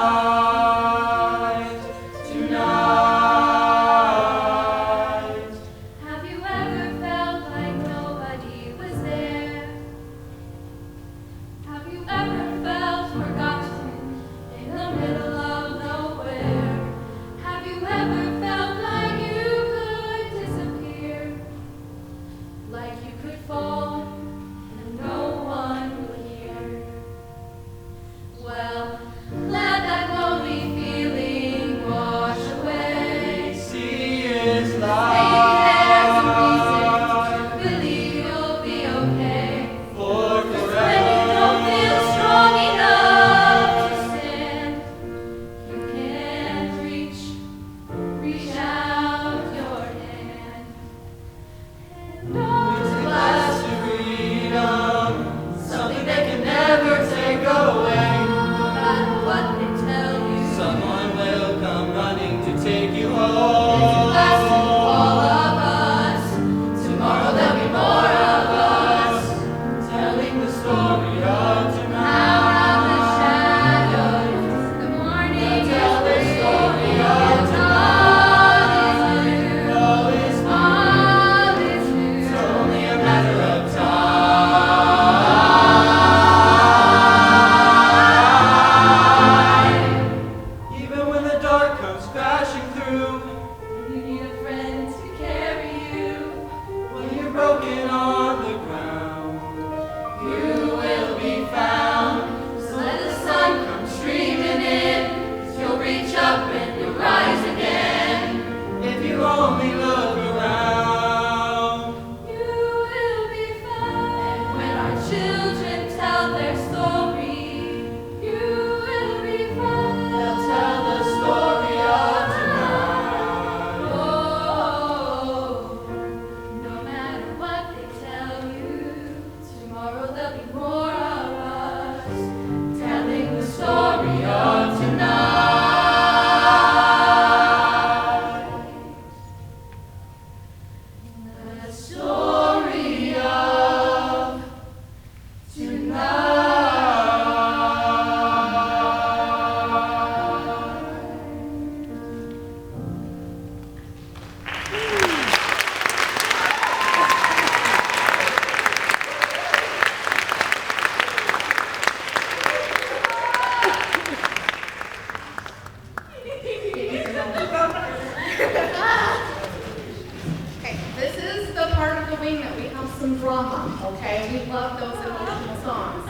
S3: drama, okay? We love those emotional songs.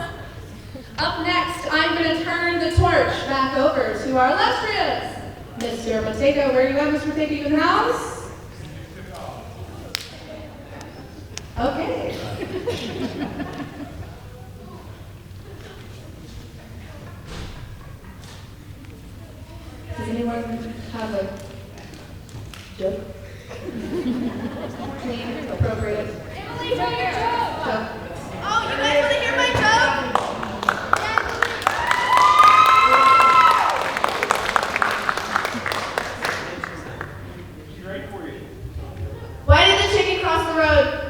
S3: Up next, I'm going to turn the torch back over to our illustrious Mr. Mateka. Where are you at, Mr. Mateka? You in the house? Okay. Does anyone have a joke? Clean, appropriate.
S2: Emily, tell your joke.
S3: Joke.
S2: Oh, you guys want to hear my joke?
S3: Why did the chicken cross the road?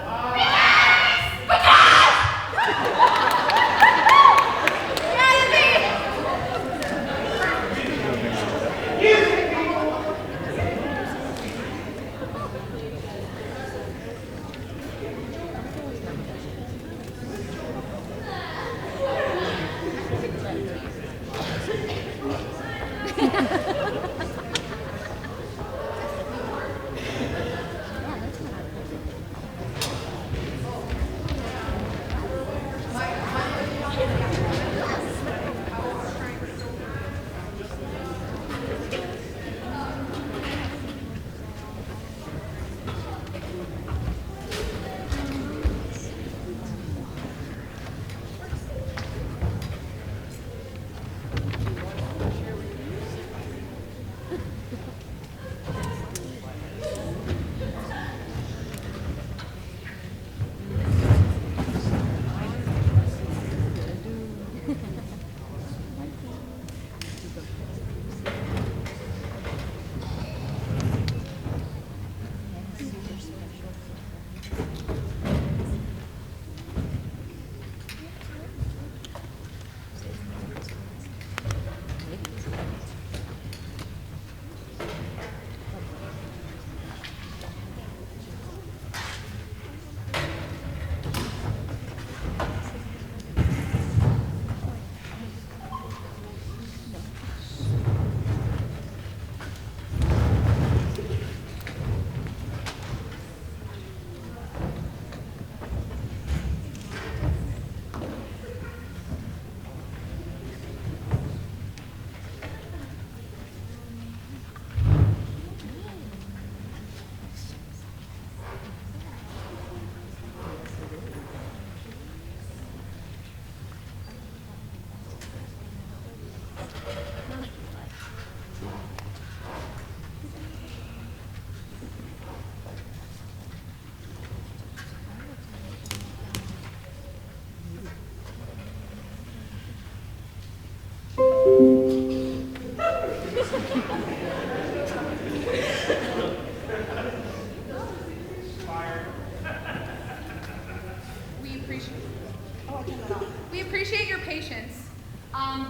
S2: We appreciate your patience.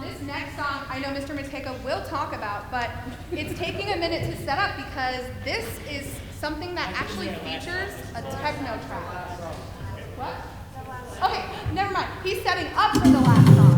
S2: This next song, I know Mr. Mateka will talk about, but it's taking a minute to set up because this is something that actually features a techno track. What? Okay, never mind. He's setting up for the last song.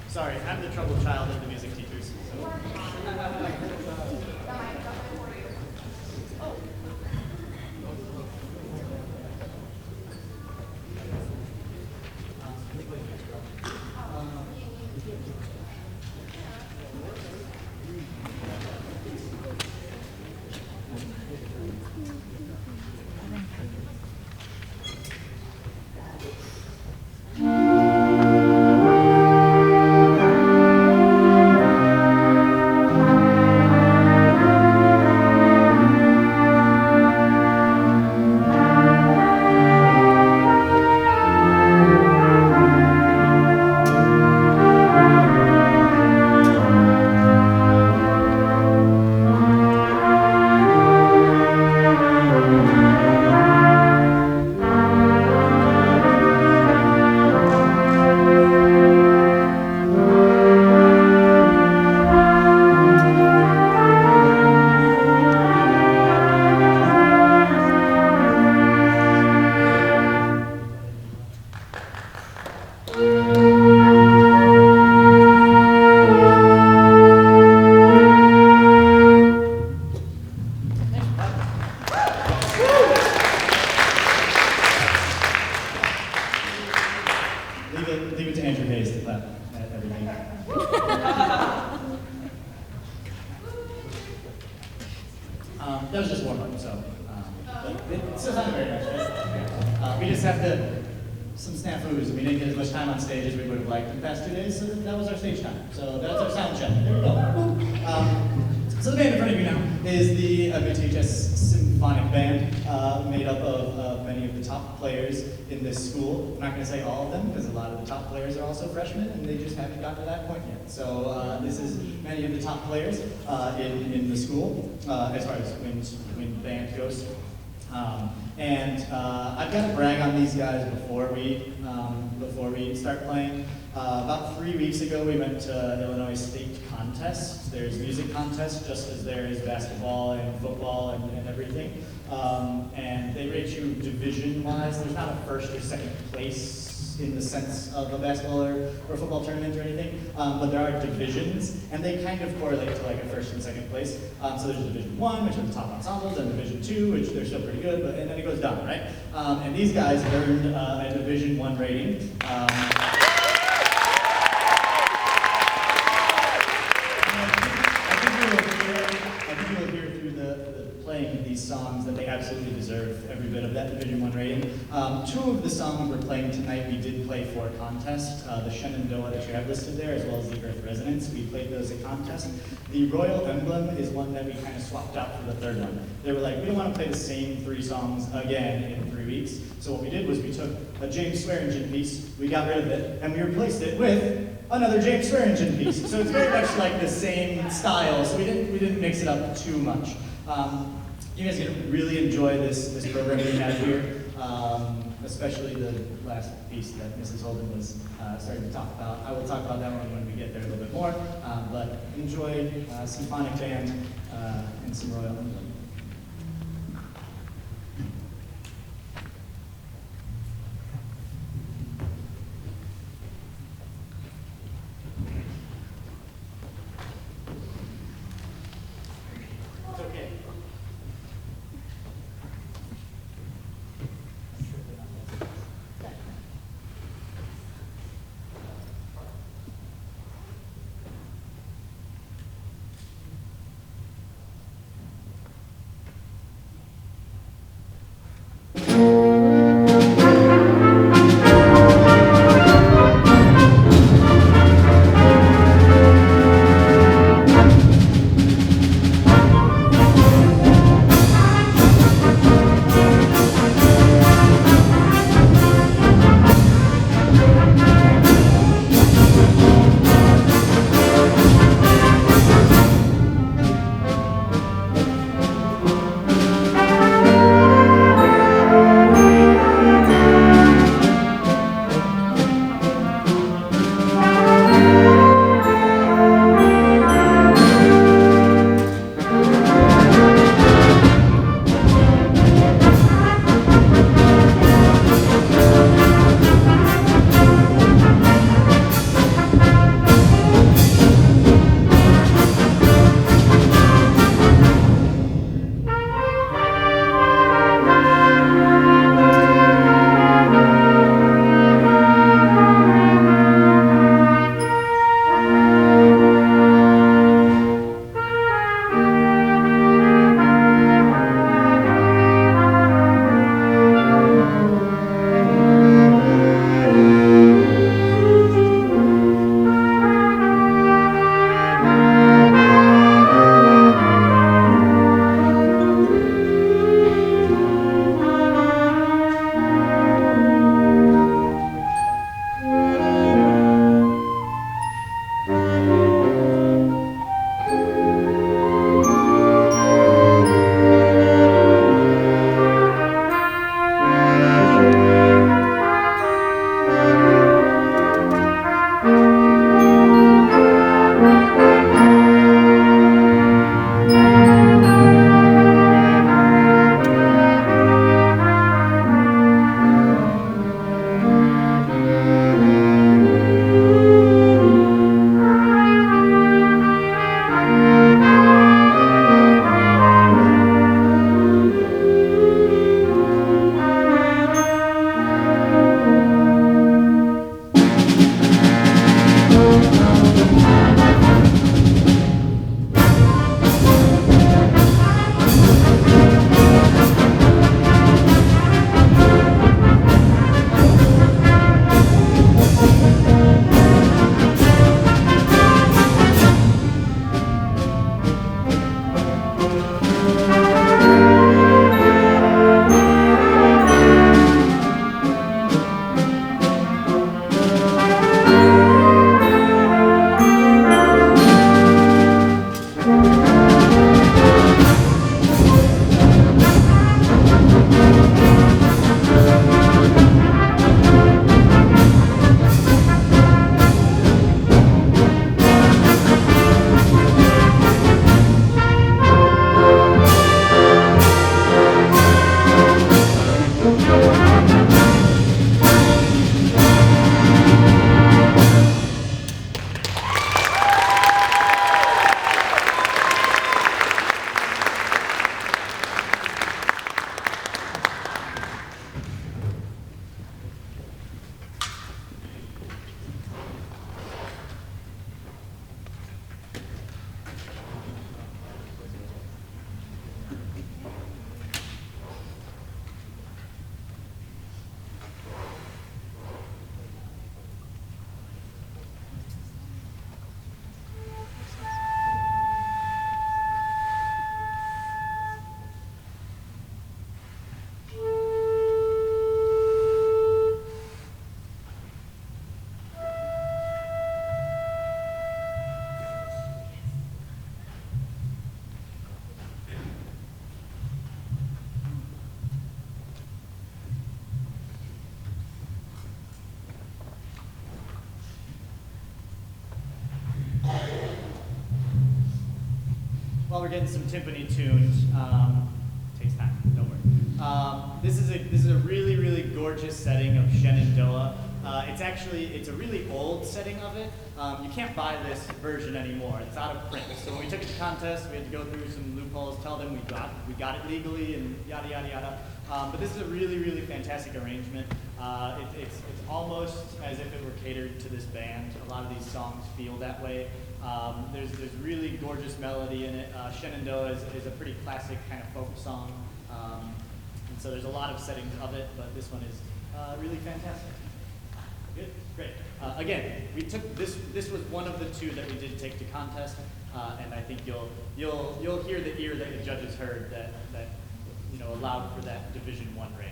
S1: Sorry, I'm the troubled child of the music teachers. So. leave it to Andrew Hayes to clap at everything. That was just warm up, so. But it still sounded very nice, right? We just have some snafus. We didn't get as much time on stage as we would have liked in the past 2 days, so that was our stage time. So that's our sound check. There we go. So the band in front of you now is the MVTHS Symphonic Band, made up of many of the top players in this school. I'm not going to say all of them, because a lot of the top players are also freshmen, and they just haven't gotten to that point yet. So this is many of the top players in the school, as far as when band goes. I've got to brag on these guys before we start playing. About 3 weeks ago, we went to Illinois State contests. There's music contests, just as there is basketball and football and everything. And they rate you division-wise. There's not a first or second place in the sense of a basketball or football tournament or anything, but there are divisions, and they kind of correlate to like a first and second place. So there's Division 1, which are the top ensembles, and Division 2, which they're still pretty good, and then it goes down, right? And these guys earned a Division 1 rating. These songs that they absolutely deserve every bit of that Division 1 rating. 2 of the songs we're playing tonight we did play for a contest. The Shenandoah that you have listed there, as well as the Earth Resonance, we played those at contest. The Royal Emblem is one that we kind of swapped out for the third one. They were like, we don't want to play the same 3 songs again in 3 weeks. So what we did was we took a James Swearingen piece, we got rid of it, and we replaced it with another James Swearingen piece. So it's very much like the same style, so we didn't mix it up too much. You guys are going to really enjoy this program we have here, especially the last piece that Mrs. Holden was starting to talk about. I will talk about that one when we get there a little bit more, but enjoy symphonic band and some Royal Emblem. It's okay. getting some timpani tuned. Takes time, don't worry. This is a really, really gorgeous setting of Shenandoah. It's a really old setting of it. You can't buy this version anymore. It's out of print. So when we took it to contest, we had to go through some loopholes, tell them we got it legally, and yada yada yada. But this is a really, really fantastic arrangement. It's almost as if it were catered to this band. A lot of these songs feel that way. There's really gorgeous melody in it. Shenandoah is a pretty classic kind of folk song. And so there's a lot of settings of it, but this one is really fantastic. Good, great. Again, we took this was one of the two that we did take to contest, and I think you'll hear the ear that the judges heard that allowed for that Division I rating.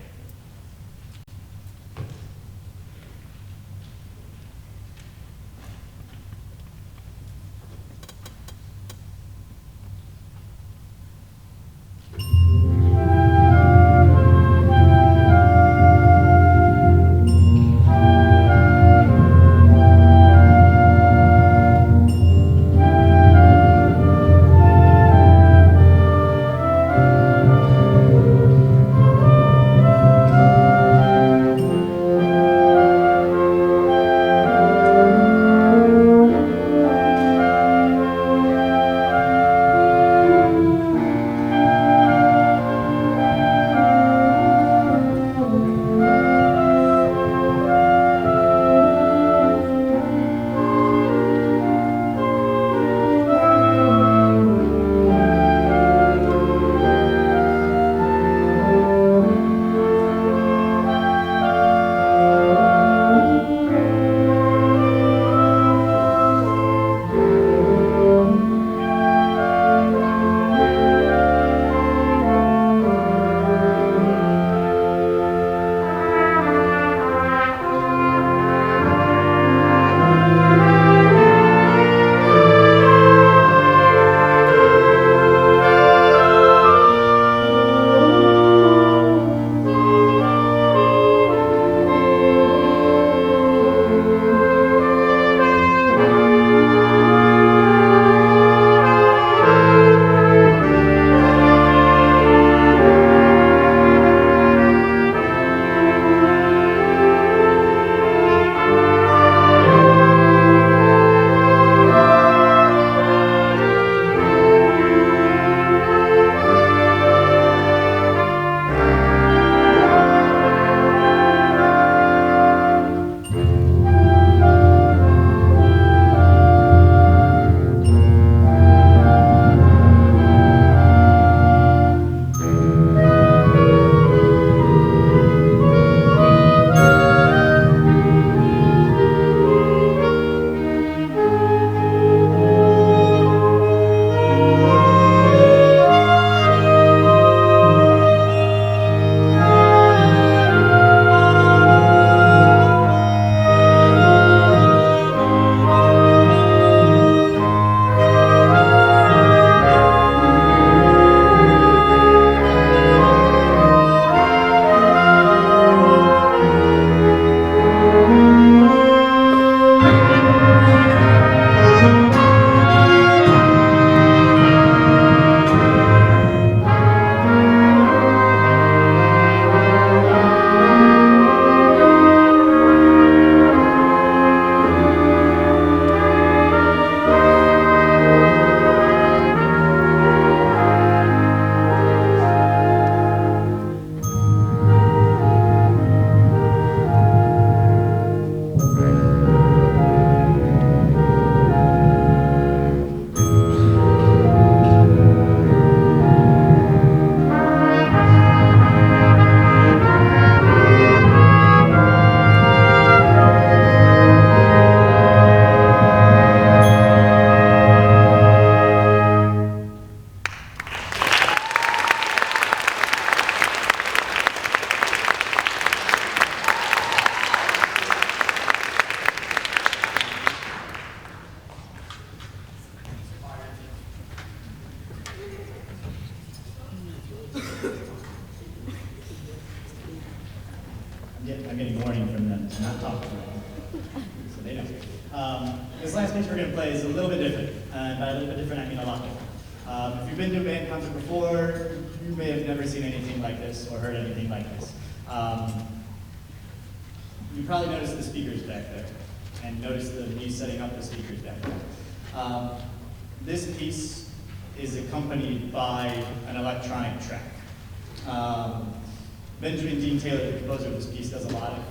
S1: I'm getting warning from them to not talk to them. So they know. This last piece we're going to play is a little bit different. By a little bit different, I mean a lot different. If you've been to a band concert before, you may have never seen anything like this or heard anything like this. You probably noticed the speakers back there, and noticed me setting up the speakers back there. This piece is accompanied by an electronic track. Benjamin Dean Taylor, the composer of this piece, does a lot of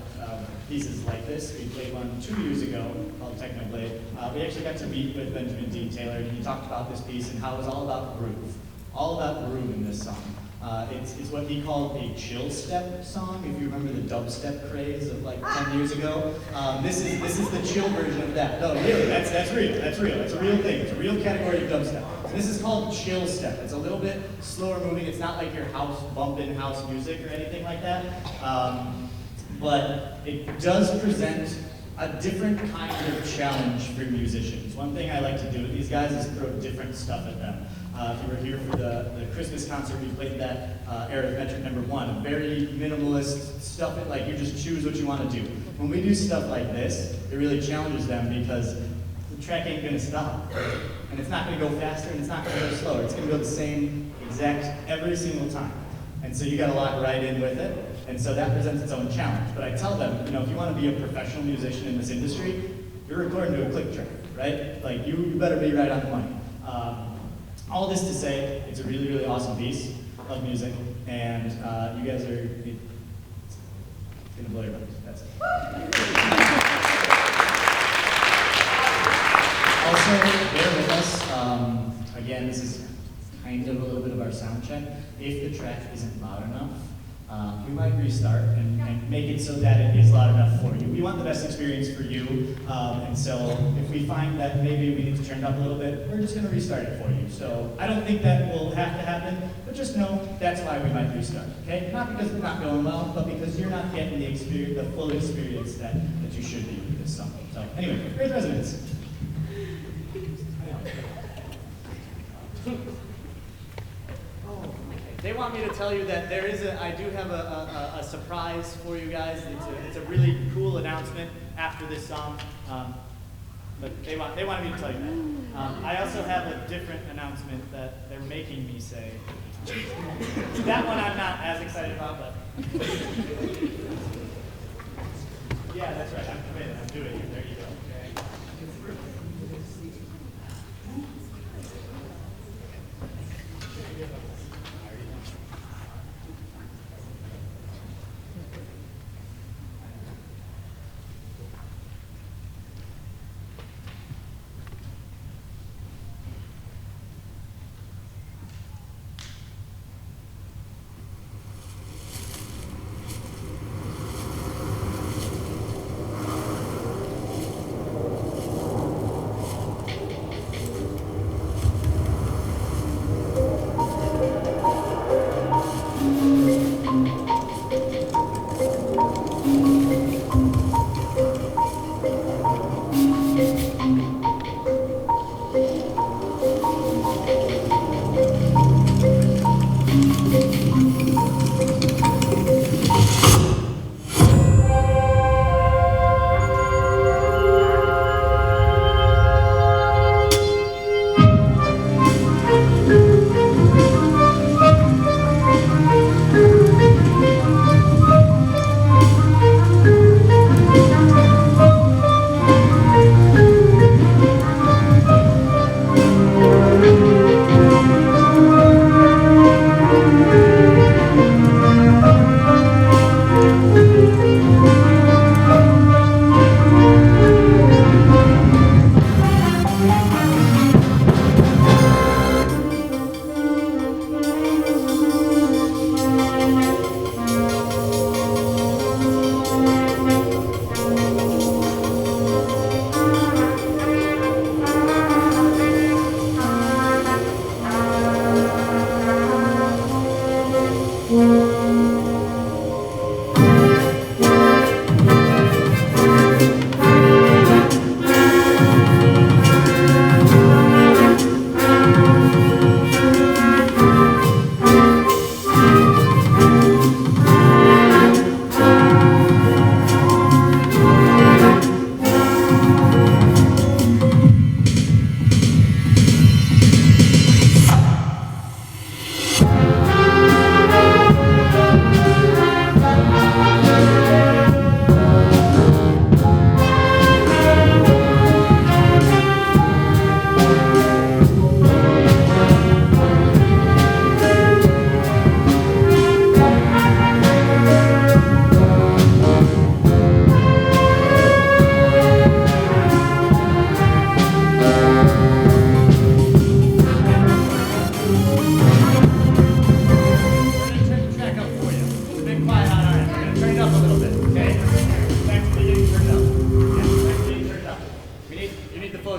S1: pieces like this. We played one 2 years ago called Technoblade. We actually got to meet with Benjamin Dean Taylor, and he talked about this piece and how it was all about groove. All about groove in this song. It's what he called a chill step song, if you remember the dubstep craze of like 10 years ago. This is the chill version of that. No, really, that's real. That's real. It's a real thing. It's a real category of dubstep. So this is called chill step. It's a little bit slower moving. It's not like your house bumping house music or anything like that. But it does present a different kind of challenge for musicians. One thing I like to do with these guys is throw different stuff at them. If you were here for the Christmas concert, we played that arithmetic number 1, very minimalist stuff. Like you just choose what you want to do. When we do stuff like this, it really challenges them because the track ain't gonna stop, and it's not gonna go faster, and it's not gonna go slower. It's gonna go the same exact every single time. And so you gotta lock right in with it. And so that presents its own challenge. But I tell them, you know, if you want to be a professional musician in this industry, you're recording to a click track, right? Like you better be right on the money. All this to say, it's a really, really awesome piece of music, and you guys are, it's gonna blow your minds. That's it. Also, bear with us. Again, this is kind of a little bit of our sound check. If the track isn't loud enough, we might restart and make it so that it is loud enough for you. We want the best experience for you, and so if we find that maybe we need to turn it up a little bit, we're just going to restart it for you. So I don't think that will have to happen, but just know that's why we might restart, okay? Not because it's not going well, but because you're not getting the experience, the full experience that you should be with this song. So anyway, great resonance. They want me to tell you that I do have a surprise for you guys. It's a really cool announcement after this song, but they wanted me to tell you that. I also have a different announcement that they're making me say. That one I'm not as excited about, but yeah, that's right. I'm committed. I'm doing it. There you go. Okay.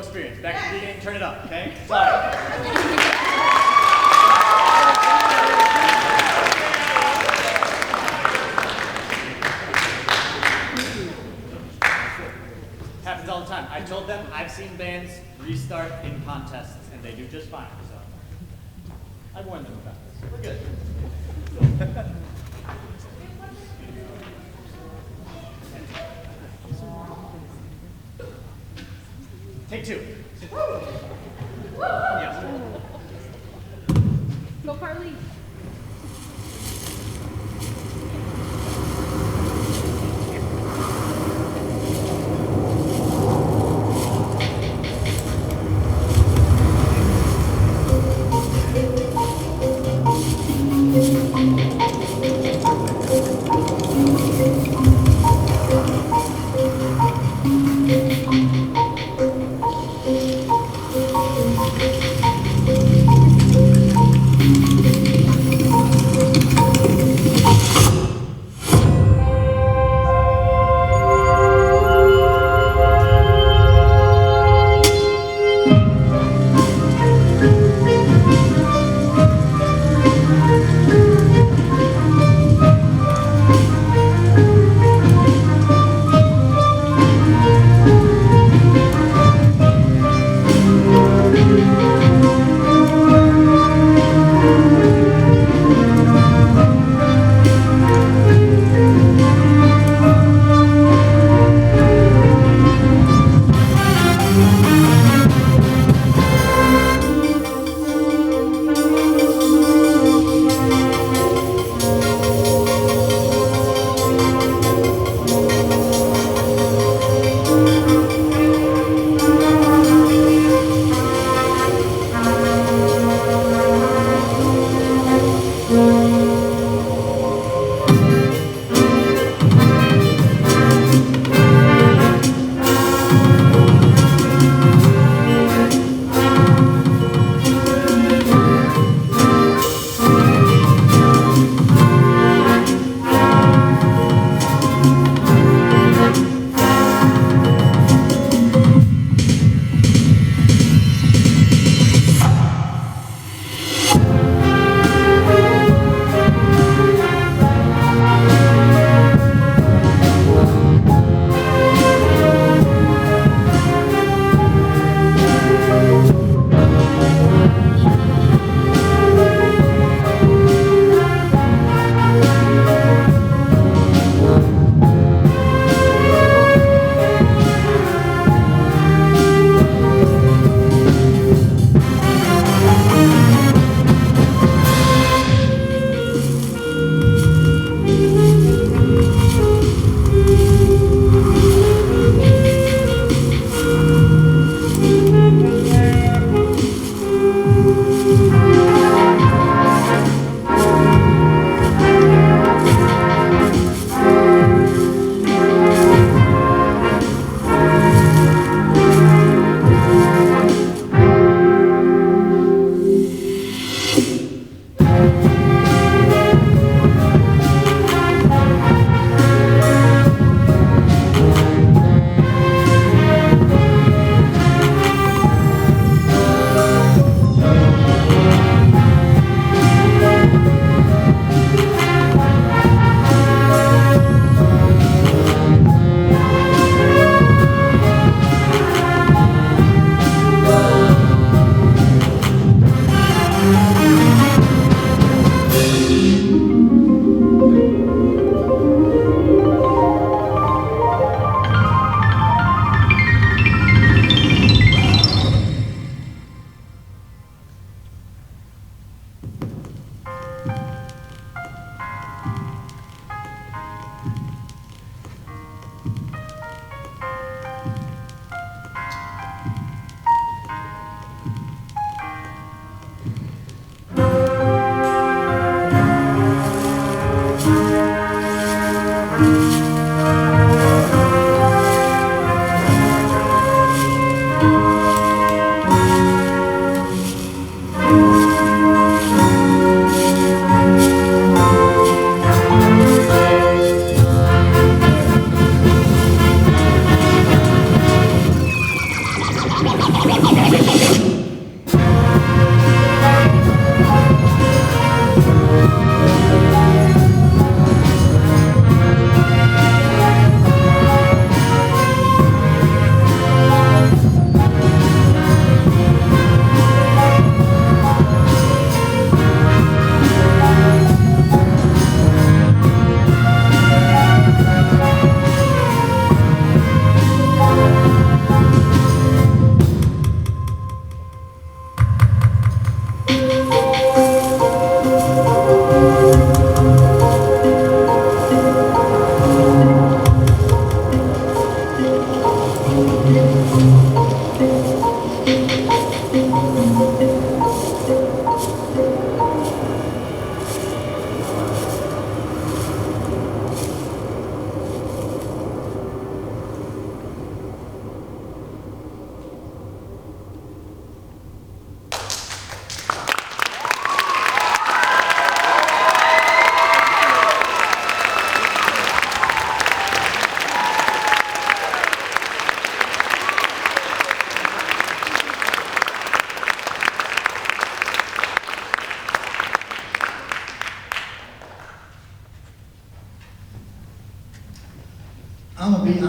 S1: experience. Back to the beginning, turn it up, okay? Sorry. Happens all the time. I told them I've seen bands restart in contests and they do just fine. So I warned them about this. We're good. Take two. Yeah.
S2: Go Carly.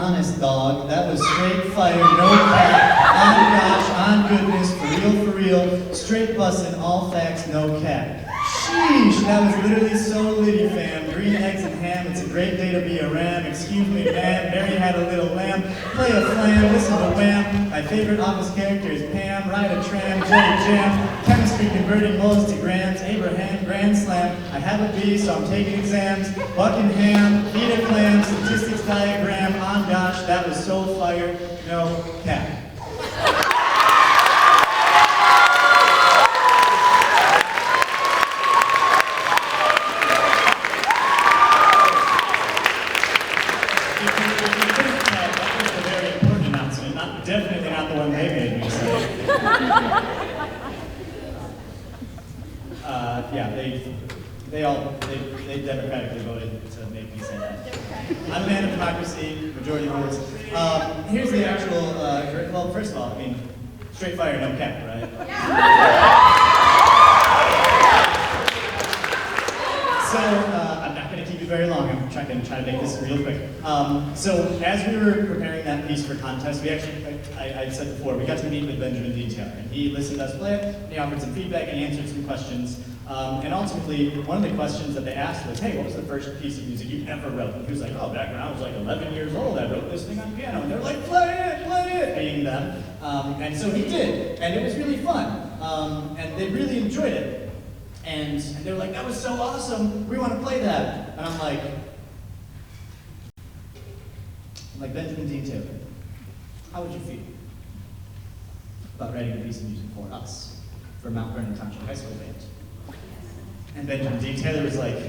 S1: honest, dog. That was straight fire, no cap. On gosh, on goodness, for real. Straight bussin', all facts, no cap. Sheesh, that was literally so litty, fam. Green eggs and ham, it's a great day to be a ram. Excuse me, ma'am, Mary had a little lamb. Play a flam, listen to Wham. My favorite office character is Pam. Ride a tram, Jenny Jam. Chemistry converting moles to grams. Abraham, Grand Slam. I have a B, so I'm taking exams. Buckingham, feed a clam, statistics diagram. On gosh, that was so fire, no cap. Definitely not the one they made me say. Yeah, they democratically voted to make me say that. I'm a man of democracy, majority votes. Here's the actual, well, first of all, I mean, straight fire, no cap, right? So, I'm not going to keep you very long. I'm trying to make this real quick. So, as we were preparing that piece for contest, we actually, I said before, we got to meet with Benjamin Detail, and he listened to us play it, and he offered some feedback, and he answered some questions. And ultimately, one of the questions that they asked was, hey, what was the first piece of music you ever wrote? And he was like, oh, back when I was like 11 years old, I wrote this thing on piano. And they're like, play it, being them. And so he did, and it was really fun. And they really enjoyed it. And they were like, that was so awesome, we want to play that. And I'm like Benjamin Dean Taylor, how would you feel about writing a piece of music for us, for Mount Vernon Township High School band? And Benjamin Dean Taylor was like,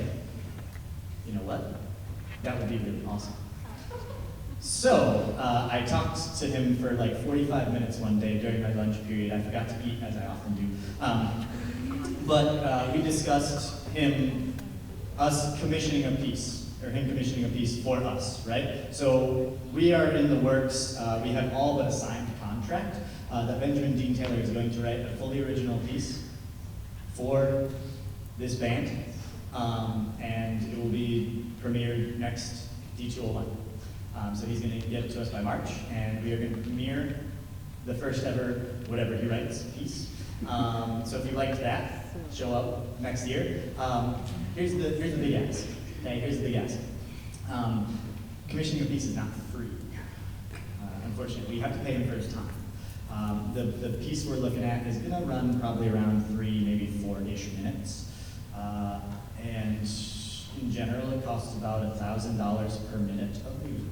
S1: you know what? That would be really awesome. So I talked to him for like 45 minutes one day during my lunch period. I forgot to eat, as I often do. But we discussed us commissioning a piece, or him commissioning a piece for us, right? So we are in the works. We have all but a signed contract that Benjamin Dean Taylor is going to write a fully original piece for this band, and it will be premiered next D201. So he's going to get it to us by March, and we are going to premiere the first ever whatever he writes piece. So if you liked that, show up next year. Here's the big ask. Okay, here's the big ask. Commissioning a piece is not free. Unfortunately, we have to pay him for his time. The piece we're looking at is going to run probably around 3, maybe 4-ish minutes. And in general, it costs about $1,000 per minute of music.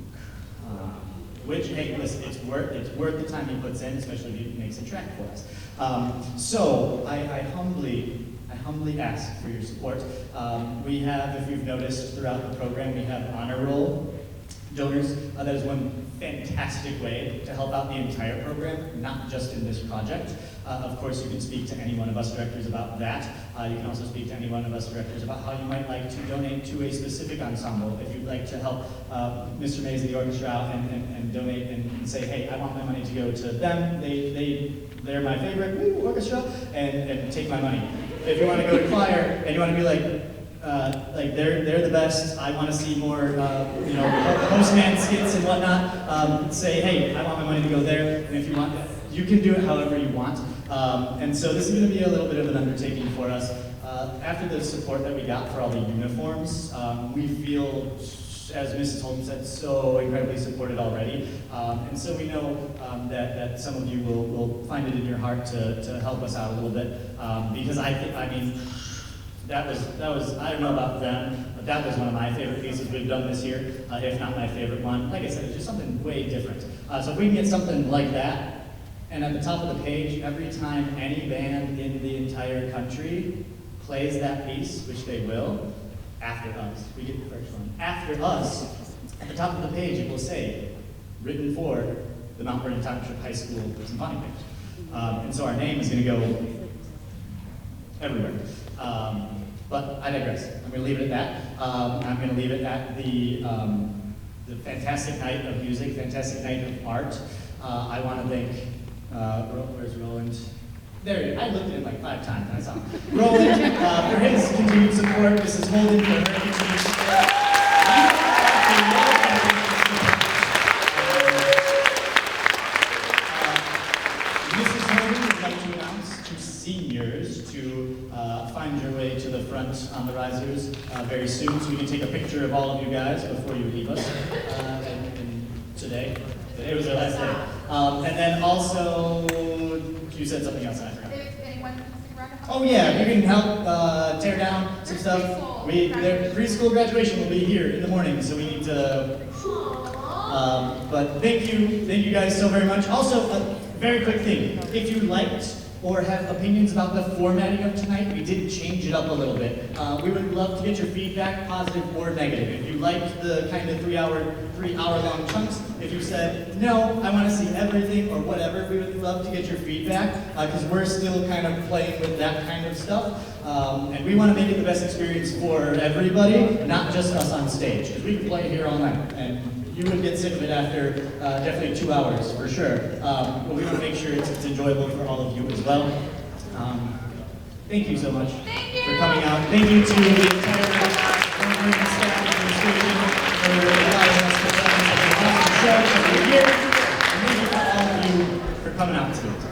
S1: Which, hey, listen, it's worth the time he puts in, especially if he makes a track for us. So I humbly ask for your support. We have, if you've noticed throughout the program, we have honor roll donors. That is one fantastic way to help out the entire program, not just in this project. Of course, you can speak to any one of us directors about that. You can also speak to any one of us directors about how you might like to donate to a specific ensemble. If you'd like to help Mr. Mays of the orchestra out and donate and say, hey, I want my money to go to them. They're my favorite orchestra, and take my money. If you want to go to choir and you want to be like they're the best. I want to see more, postman skits and whatnot. Say, hey, I want my money to go there, and if you want, you can do it however you want. And so this is going to be a little bit of an undertaking for us. After the support that we got for all the uniforms, we feel, as Mrs. Holmes said, so incredibly supported already. And so we know that some of you will find it in your heart to help us out a little bit. Because that was, I don't know about them, but that was one of my favorite pieces we've done this year, if not my favorite one. Like I said, it's just something way different. So if we can get something like that, and at the top of the page, every time any band in the entire country plays that piece, which they will, after us, we get the first one. After us, at the top of the page, it will say, written for the Mount Vernon Township High School Symphonic Band. And so our name is going to go everywhere. But I digress. I'm going to leave it at that. I'm going to leave it at the fantastic night of music, fantastic night of art. I want to thank, where's Roland? There he is. I looked at him like 5 times and I saw him. Roland, for his continued support. Mrs. Holden for her continued support. front on the risers very soon, so we can take a picture of all of you guys before you leave us. And today was our last day. And then also, you said something else, and I forgot.
S2: If anyone wants to run a
S1: Oh yeah, if you can help tear down some stuff. Their preschool graduation will be here in the morning, so we need to. But thank you guys so very much. Also, a very quick thing: if you liked or have opinions about the formatting of tonight, we did change it up a little bit. We would love to get your feedback, positive or negative. If you liked the kind of 3 hour long chunks, if you said, no, I want to see everything or whatever, we would love to get your feedback, because we're still kind of playing with that kind of stuff. And we want to make it the best experience for everybody, not just us on stage, because we can play here all night. And you would get sick of it after definitely 2 hours, for sure. But we want to make sure it's enjoyable for all of you as well. Thank you so much for coming out. Thank you to the entire program and staff and administration for allowing us to run such an awesome show every year. And thank you to all of you for coming out to it.